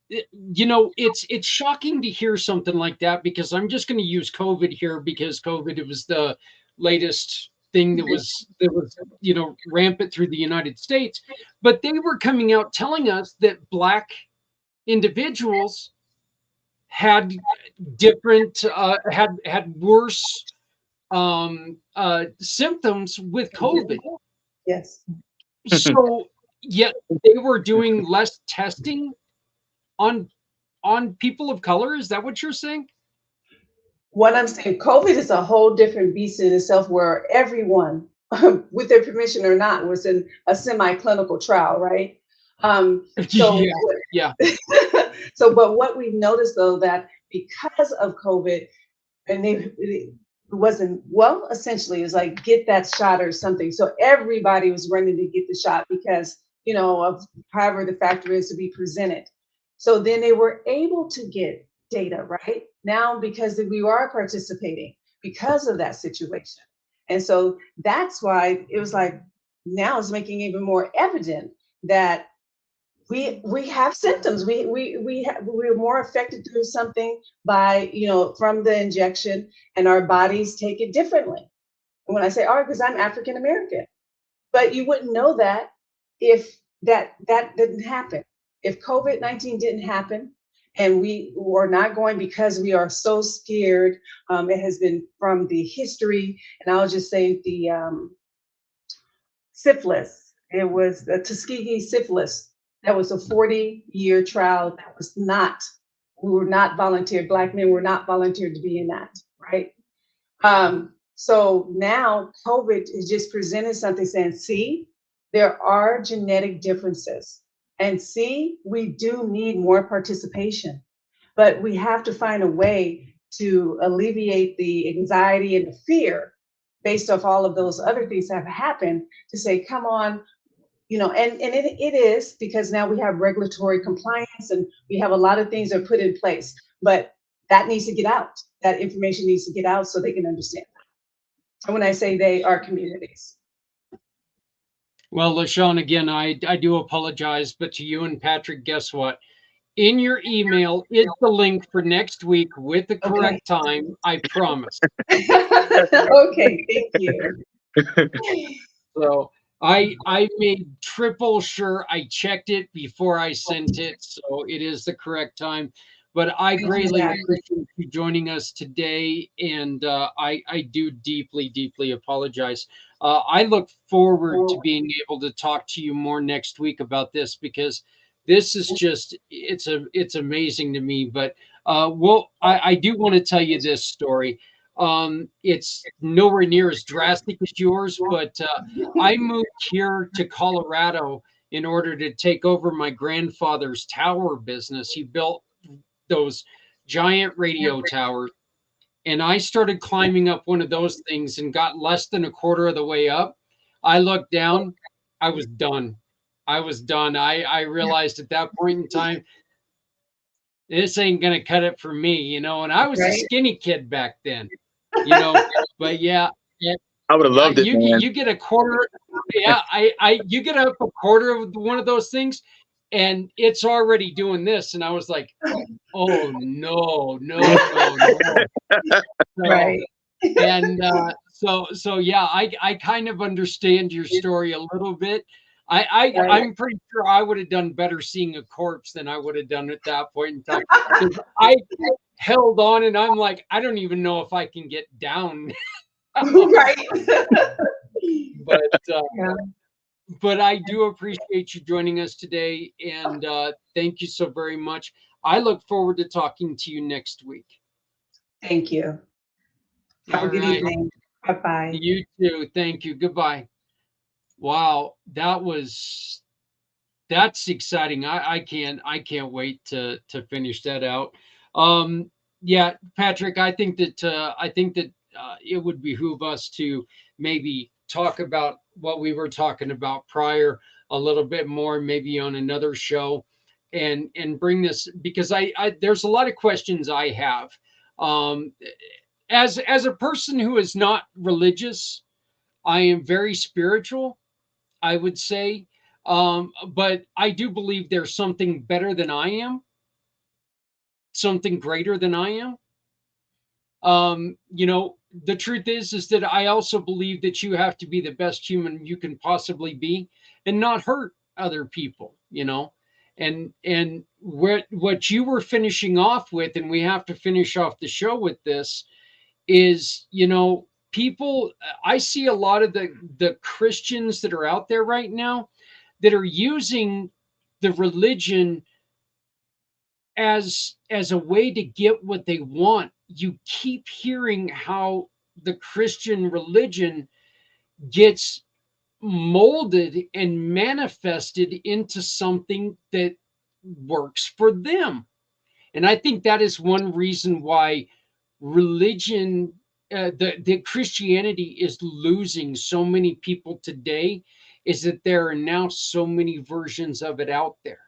it's shocking to hear something like that, because I'm just going to use COVID here, because COVID was the latest thing that was rampant through the United States. But they were coming out telling us that Black individuals had different had worse symptoms with COVID. Yes. So yet they were doing less testing on people of color. Is that what you're saying? What I'm saying, COVID is a whole different beast in itself, where everyone, with their permission or not, was in a semi-clinical trial, right? So, Yeah, yeah. but what we've noticed though, that because of COVID, and it wasn't, well, essentially, it was like, get that shot or something. So everybody was running to get the shot because, of however the factor is to be presented. So then they were able to get data, right? Now, because we are participating because of that situation. And so that's why it was like, now it's making even more evident that we have symptoms. We're more affected through something by, from the injection, and our bodies take it differently. And when I say because I'm African American, but you wouldn't know that if that didn't happen. If COVID-19 didn't happen, and we were not going because we are so scared, it has been from the history, and I'll just say the syphilis. It was the Tuskegee syphilis. That was a 40-year trial. We were not volunteered. Black men were not volunteered to be in that, right? So now COVID is just presented something saying, see, there are genetic differences. And see, we do need more participation, but we have to find a way to alleviate the anxiety and the fear based off all of those other things that have happened, to say, come on, and it is, because now we have regulatory compliance and we have a lot of things that are put in place, but that needs to get out. That information needs to get out so they can understand that. And when I say they, are communities. Well, LaShawn, again, I do apologize, but to you and Patrick, guess what? In your email is the link for next week with the correct time. I promise. Okay, thank you. So I made triple sure I checked it before I sent it, so it is the correct time. But I greatly appreciate you joining us today, and I do deeply, deeply apologize. I look forward to being able to talk to you more next week about this, because this is just it's amazing to me. But I do want to tell you this story. It's nowhere near as drastic as yours, but I moved here to Colorado in order to take over my grandfather's tower business. He built those giant radio towers, and I started climbing up one of those things and got less than a quarter of the way up. I looked down, I was done. I was done. I realized at that point in time, this ain't gonna cut it for me, and I was a Right? skinny kid back then, you know. But yeah, I would have loved it, man. you get a quarter. Yeah, I you get up a quarter of one of those things, and it's already doing this, and I was like, oh no, no, no, no. So, Right. and so yeah, I kind of understand your story a little bit. I'm pretty sure I would have done better seeing a corpse than I would have done at that point in time, because I held on, and I'm like, I don't even know if I can get down. Right. But Yeah. but I do appreciate you joining us today, and thank you so very much. I look forward to talking to you next week. Thank you. Have a All good right. evening. Bye-bye. You too. Thank you. Goodbye. Wow, that's exciting. I can't wait to finish that out. Um, yeah, Patrick, I think that it would behoove us to maybe talk about what we were talking about prior a little bit more, maybe on another show, and bring this because I there's a lot of questions I have. Um, as a person who is not religious, I am very spiritual, I would say. But I do believe there's something better than I am, something greater than I am. The truth is that I also believe that you have to be the best human you can possibly be and not hurt other people. And what you were finishing off with, and we have to finish off the show with this, is people. I see a lot of the Christians that are out there right now that are using the religion as a way to get what they want. You keep hearing how the Christian religion gets molded and manifested into something that works for them. And I think that is one reason why religion, the Christianity is losing so many people today, is that there are now so many versions of it out there.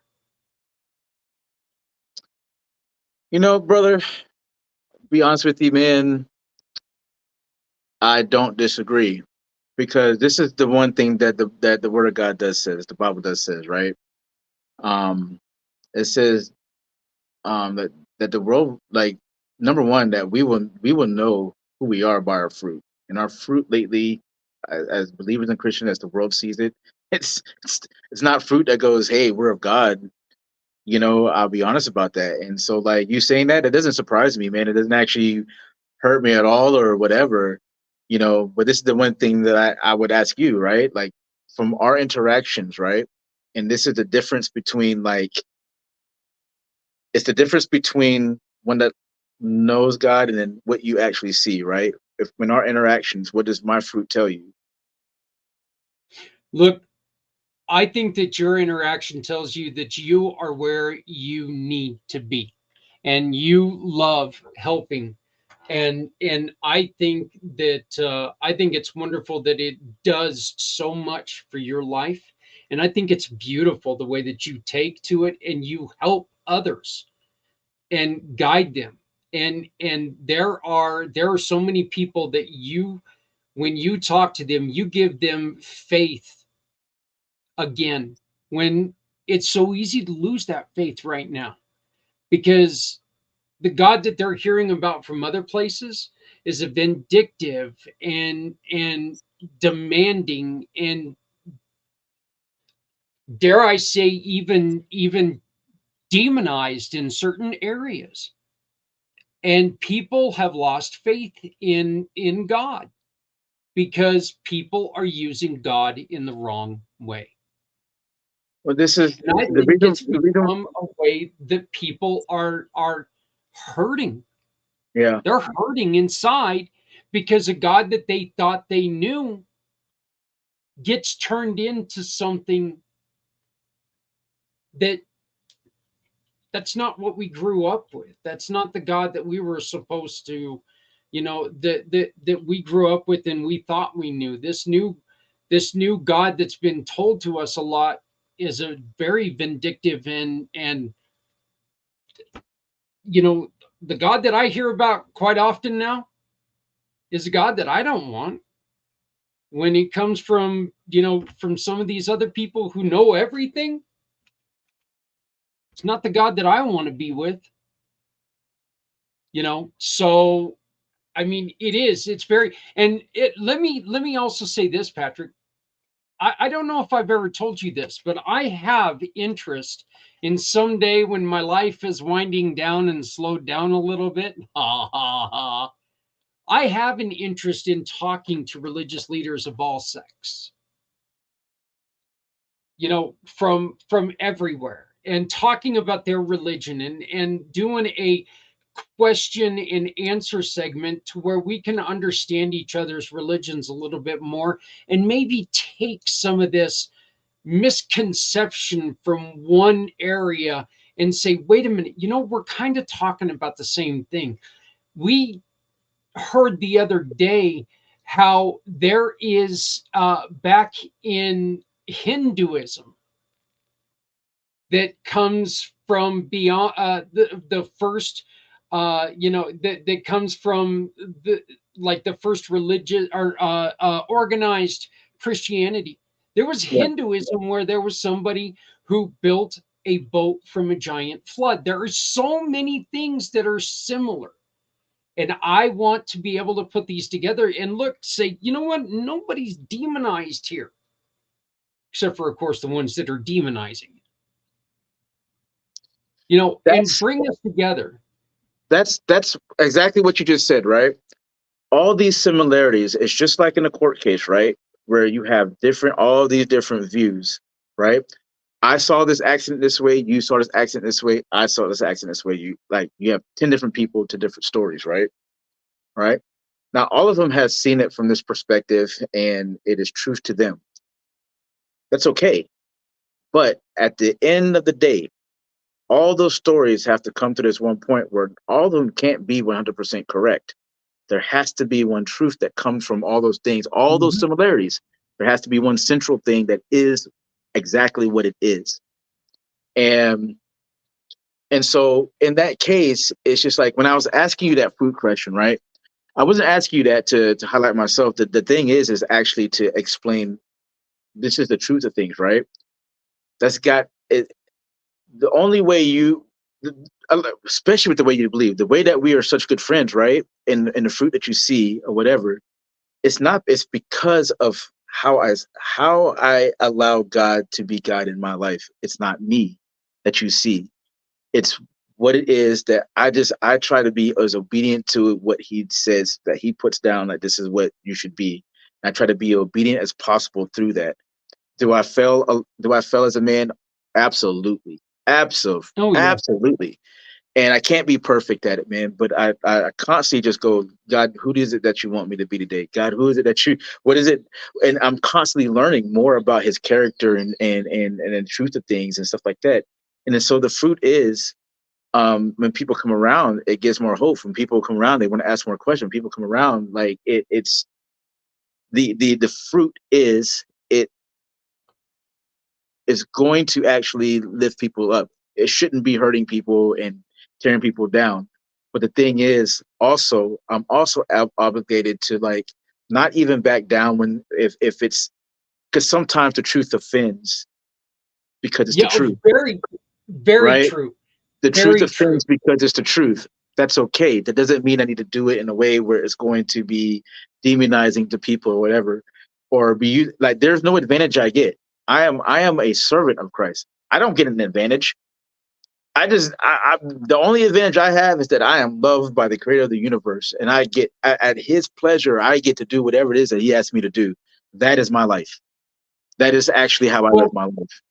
Brother, be honest with you, man, I don't disagree because this is the one thing that the Word of God does says, the Bible does says, right? Um, it says that the world, like, number one, that we will know who we are by our fruit, and our fruit lately, as believers and Christians, as the world sees it, it's it's not fruit that goes, hey, we're of God. I'll be honest about that. And so, like, you saying that, it doesn't surprise me, man. It doesn't actually hurt me at all or whatever. But this is the one thing that I would ask you, right? Like, from our interactions, right? And this is the difference between, like, it's the difference between one that knows God and then what you actually see, right? If in our interactions, what does my fruit tell you? Look, I think that your interaction tells you that you are where you need to be and you love helping. And I think it's wonderful that it does so much for your life. And I think it's beautiful the way that you take to it and you help others and guide them. And there are so many people that when you talk to them, you give them faith again, when it's so easy to lose that faith right now, because the God that they're hearing about from other places is a vindictive and demanding, and dare I say, even demonized in certain areas. And people have lost faith in God because people are using God in the wrong way. Well, this is And I the think reason. it's The reason. become a way that people are hurting. Yeah. They're hurting inside because a God that they thought they knew gets turned into something that that's not what we grew up with. That's not the God that we were supposed to, that we grew up with and we thought we knew. This new God that's been told to us a lot is a very vindictive and you know the God that I hear about quite often now is a God that I don't want. When it comes from some of these other people who know everything, it's not the God that I want to be with. So I mean, it's very, and it let me also say this, Patrick. I don't know if I've ever told you this, but I have interest in someday when my life is winding down and slowed down a little bit. Ha ha ha. I have an interest in talking to religious leaders of all sects, from everywhere, and talking about their religion and doing a question and answer segment to where we can understand each other's religions a little bit more and maybe take some of this misconception from one area and say, wait a minute, we're kind of talking about the same thing. We heard the other day how there is back in Hinduism that comes from beyond the first that comes from the like the first religion or organized Christianity. There was Yeah. Hinduism where there was somebody who built a boat from a giant flood. There are so many things that are similar, and I want to be able to put these together and look, say, you know what, nobody's demonized here, except for of course the ones that are demonizing, and That's bring us together. that's exactly what you just said, right? All these similarities, it's just like in a court case, right? Where you have all these different views, right? I saw this accident this way, you saw this accident this way, I saw this accident this way. You have 10 different people to different stories, right? Right? Now all of them have seen it from this perspective and it is truth to them. That's okay. But at the end of the day, all those stories have to come to this one point where all of them can't be 100% correct. There has to be one truth that comes from all those things, all those Mhm. similarities. There has to be one central thing that is exactly what it is. And so in that case, it's just like when I was asking you that food question, right? I wasn't asking you that to highlight myself. The thing is actually to explain this is the truth of things, right? That's got it. The only way especially with the way you believe, the way that we are such good friends, right? In the fruit that you see or whatever, it's because of how I allow God to be God in my life. It's not me that you see. It's what it is that I try to be as obedient to what he says, that he puts down, like this is what you should be. And I try to be obedient as possible through that. Do I fail as a man? Absolutely. Oh yeah. Absolutely. And I can't be perfect at it, man. But I constantly just go, God, who is it that you want me to be today? God, who is it what is it? And I'm constantly learning more about his character and the truth of things and stuff like that. And then so the fruit is, when people come around, it gives more hope. When people come around, they want to ask more questions. People come around, like it's the fruit it is going to actually lift people up. It shouldn't be hurting people and tearing people down. But the thing is, also, I'm also obligated to like not even back down when if it's because sometimes the truth offends because it's the Yeah, oh, truth, very, very right? true. The truth Very true. offends because it's the truth. That's okay. That doesn't mean I need to do it in a way where it's going to be demonizing to people or whatever, or like. There's no advantage I get. I am a servant of Christ. I don't get an advantage. The only advantage I have is that I am loved by the Creator of the universe, and I get at His pleasure. I get to do whatever it is that He asks me to do. That is my life. That is actually how I live Well, my life.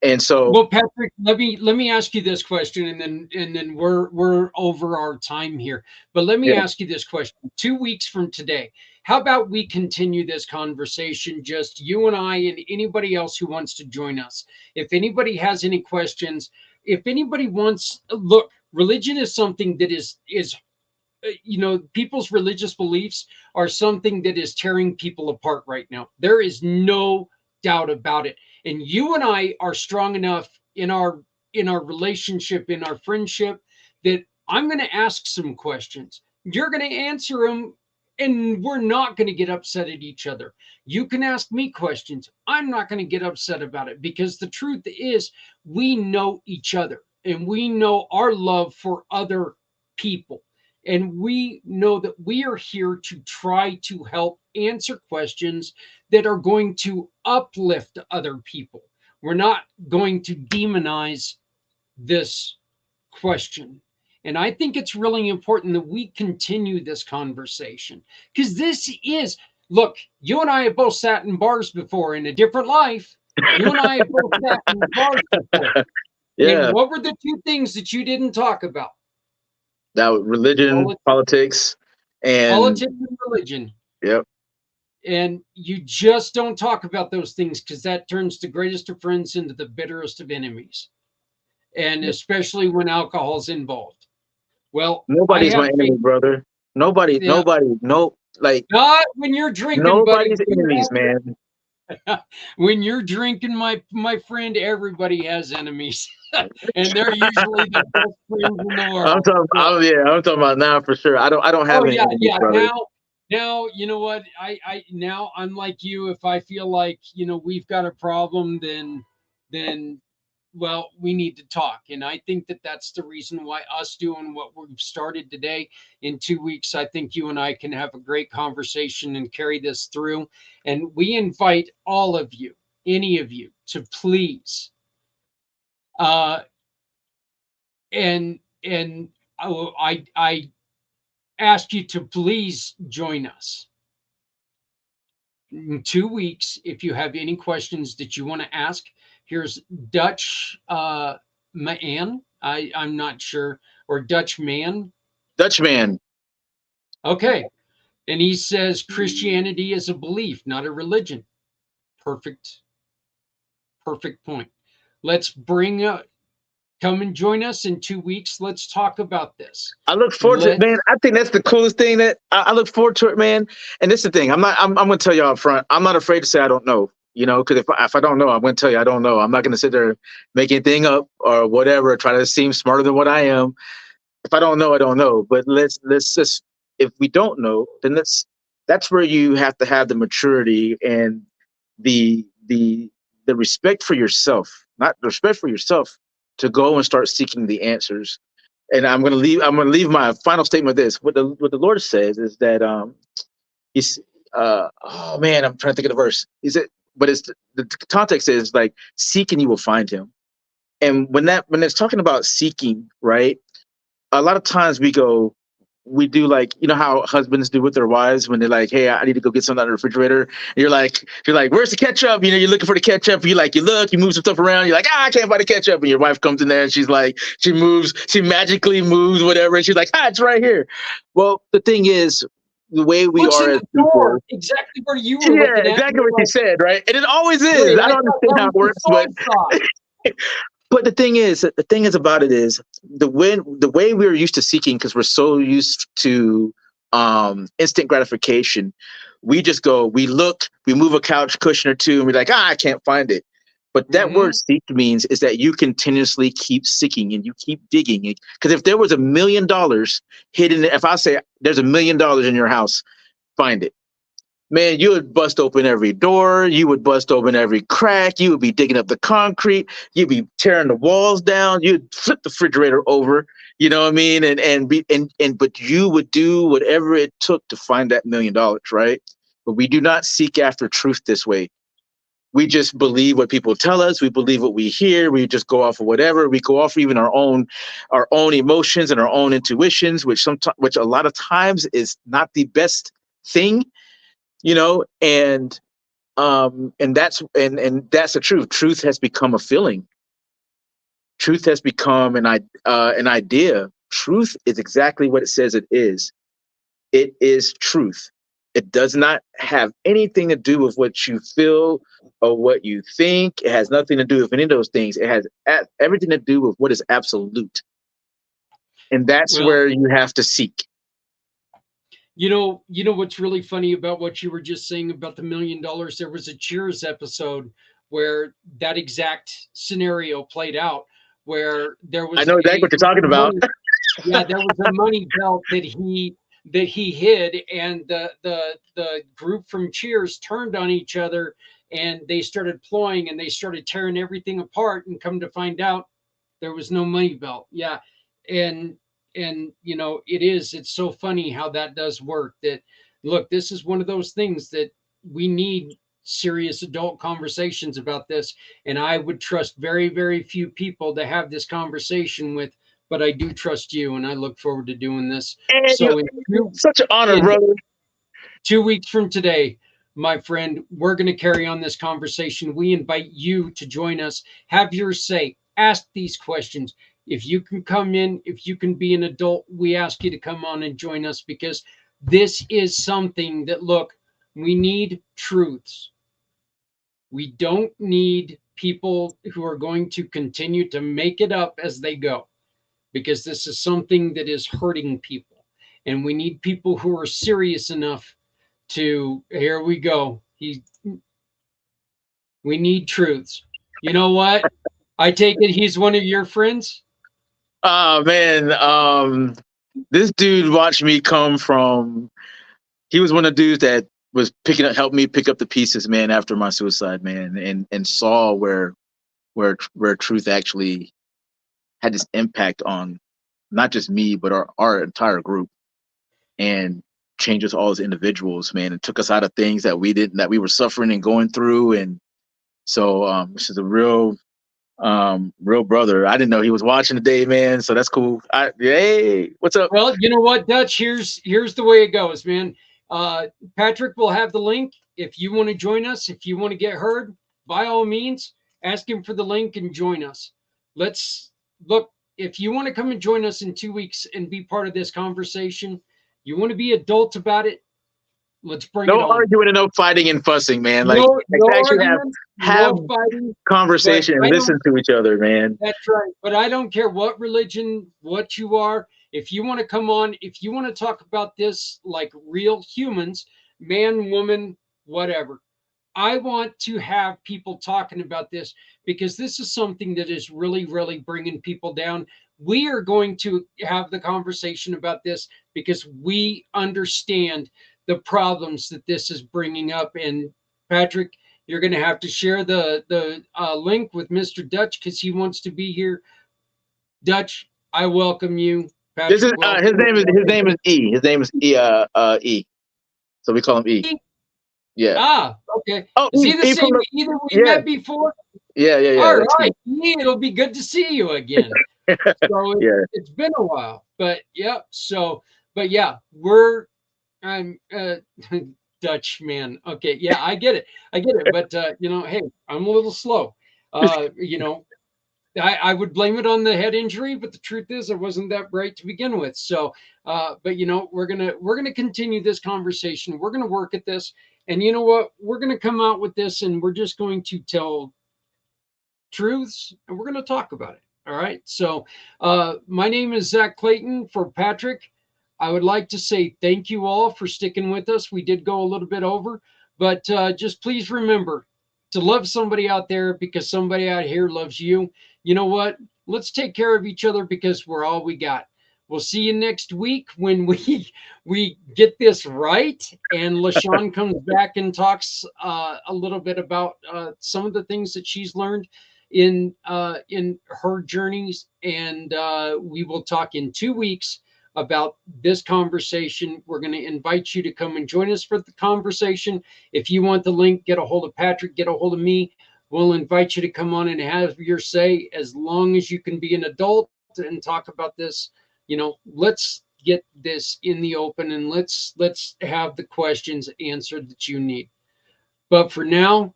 And so, well, Patrick, let me ask you this question, and then we're over our time here. But let me yeah, ask you this question: 2 weeks from today, how about we continue this conversation, just you and I, and anybody else who wants to join us? If anybody has any questions, if anybody wants, look, religion is something that is people's religious beliefs are something that is tearing people apart right now. There is no doubt about it. And you and I are strong enough in our relationship, in our friendship, that I'm going to ask some questions. You're going to answer them, and we're not going to get upset at each other. You can ask me questions. I'm not going to get upset about it, because the truth is we know each other and we know our love for other people, and we know that we are here to try to help answer questions that are going to uplift other people. We're not going to demonize this question. And I think it's really important that we continue this conversation, because this is, look, you and I have both sat in bars before in a different life. You and I have both sat in bars before. And yeah. what were the two things that you didn't talk about? That religion, Poli- politics, and Politics and religion. yep. And you just don't talk about those things because that turns the greatest of friends into the bitterest of enemies. And especially when alcohol's involved. Well, I Nobody's my have enemy, faith. brother. Nobody, Yeah, nobody, no, like not when you're drinking, buddy. nobody's enemies, man. When you're drinking, my friend, everybody has enemies, and they're usually the best friends in the I'm world. talking, So, I'm talking about now for sure. I don't have oh any yeah, enemies, yeah. brother. Now, you know what? Now I'm like you. If I feel like we've got a problem, then well, we need to talk. And I think that that's the reason why us doing what we've started today. In 2 weeks, I think you and I can have a great conversation and carry this through. And we invite all of you, any of you, to please uh and I ask you to please join us in 2 weeks. If you have any questions that you want to ask, here's Dutch man. I'm not sure, or Dutch man. Dutchman. Okay. And he says Christianity is a belief, not a religion. Perfect, perfect point. Let's bring come and join us in 2 weeks. Let's talk about this. I look forward to it, Let's man. I think that's the coolest thing that I look forward to it, man. And this is the thing. I'm going to tell you up front. I'm not afraid to say I don't know, because if I don't know, I'm going to tell you I don't know. I'm not going to sit there, make anything up or whatever, try to seem smarter than what I am. If I don't know, I don't know. But let's just, if we don't know, then that's where you have to have the maturity and the the the respect for yourself, not the respect for yourself, to go and start seeking the answers. And I'm gonna leave my final statement with this. What the Lord says is that he's oh man, I'm trying to think of the verse. Is it but it's the context is like seek and you will find him. And when it's talking about seeking, right? A lot of times we do like, how husbands do with their wives when they're like, hey, I need to go get something out of the refrigerator. And you're like, where's the ketchup? You're looking for the ketchup. You look, you move some stuff around. You're like, I can't find the ketchup. And your wife comes in there and she's like, she magically moves whatever. And she's like, it's right here. Well, the thing is, the way we looks are in as the door people. exactly where you were Yeah, looking at. exactly what you Like, said, right? And it always is. wait, I I don't thought understand that how was it the works, but soy sauce. the thing is about it is the way we're used to seeking, because we're so used to instant gratification. We just go, we look, we move a couch cushion or two, and we're like, I can't find it. But that Hmm. word seek means is that you continuously keep seeking and you keep digging. Because if there was $1 million hidden, if I say there's $1 million in your house, find it. Man, you would bust open every door. You would bust open every crack. You would be digging up the concrete. You'd be tearing the walls down. You'd flip the refrigerator over. You know what I mean? But you would do whatever it took to find that $1 million, right? But we do not seek after truth this way. We just believe what people tell us. We believe what we hear. We just go off of whatever. We go off even our own emotions and our own intuitions, which a lot of times is not the best thing, and that's the truth. Truth has become a feeling. Truth has become an idea. Truth is exactly what it says it is. It is truth. It does not have anything to do with what you feel or what you think. It has nothing to do with any of those things. It has everything to do with what is absolute, and that's Well, where you have to seek. you know what's really funny about what you were just saying about the $1 million? There was a Cheers episode where that exact scenario played out, where there I was know exactly what you're talking about. money. Yeah, there was a money belt that he hid, and the group from Cheers turned on each other, and they started ploying, and they started tearing everything apart, and come to find out there was no money belt. Yeah. and and it's so funny how that does work. That, look, this is one of those things that we need serious adult conversations about this, and I would trust very, very few people to have this conversation with, but I do trust you, and I look forward to doing this. And So in two, such an honor, in brother. 2 weeks from today, my friend, we're going to carry on this conversation. We invite you to join us. Have your say. Ask these questions. If you can come in, if you can be an adult, we ask you to come on and join us, because this is something that, look, we need truths. We don't need people who are going to continue to make it up as they go, because this is something that is hurting people. And we need people who are serious enough to, here we go. We need truths. You know what? I take it he's one of your friends? Oh man, this dude watched me come from. He was one of the dudes that was helped me pick up the pieces, man, after my suicide, man, and saw where truth actually had this impact on not just me, but our entire group, and changed us all as individuals, man, and took us out of things that we were suffering and going through. And so this is a real brother. I didn't know he was watching today, man. So that's cool. Hey, what's up? Well, you know what, Dutch? Here's the way it goes, man. Patrick will have the link. If you want to join us, if you want to get heard, by all means, ask him for the link and join us. Let's look. If you want to come and join us in 2 weeks and be part of this conversation, you want to be adult about it. Let's bring it No on. arguing and no fighting and fussing, man. Like, No actually argument, have no fighting. conversation and listen to each other, man. That's right. But I don't care what religion, what you are. If you want to come on, if you want to talk about this like real humans, man, woman, whatever. I want to have people talking about this, because this is something that is really, really bringing people down. We are going to have the conversation about this because we understand the problems that this is bringing up. And Patrick, you're going to have to share the link with Mr. Dutch because he wants to be here. Dutch, I welcome you. This is Patrick, welcome. his name is E. His name is E. So we call him E. Yeah. Ah, okay. Oh, Is he the E from same the either we yeah met before? yeah. All That's right. It'll be good to see you again. me. So Yeah. it's been a while, but yeah. So, but yeah, I'm Dutch man. Okay. Yeah, I get it. I get it. But, hey, I'm a little slow. You know, I would blame it on the head injury, but the truth is I wasn't that bright to begin with. So, but we're gonna continue this conversation. We're gonna work at this, and you know what? We're gonna come out with this, and we're just going to tell truths, and we're going to talk about it. All right. So, my name is Zach Clayton for Patrick. I would like to say thank you all for sticking with us. We did go a little bit over, but just please remember to love somebody out there because somebody out here loves you. You know what? Let's take care of each other because we're all we got. We'll see you next week when we get this right, and Lashone comes back and talks a little bit about some of the things that she's learned in her journeys, and we will talk in 2 weeks about this conversation. We're going to invite you to come and join us for the conversation. If you want the link, get a hold of Patrick, get a hold of me. We'll invite you to come on and have your say, as long as you can be an adult and talk about this. Let's get this in the open, and let's have the questions answered that you need. But for now,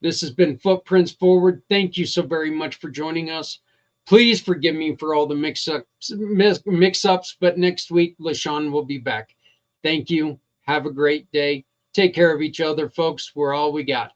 this has been Footprints Forward. Thank you so very much for joining us. Please forgive me for all the mix-ups, but next week Lashone will be back. Thank you. Have a great day. Take care of each other, folks. We're all we got.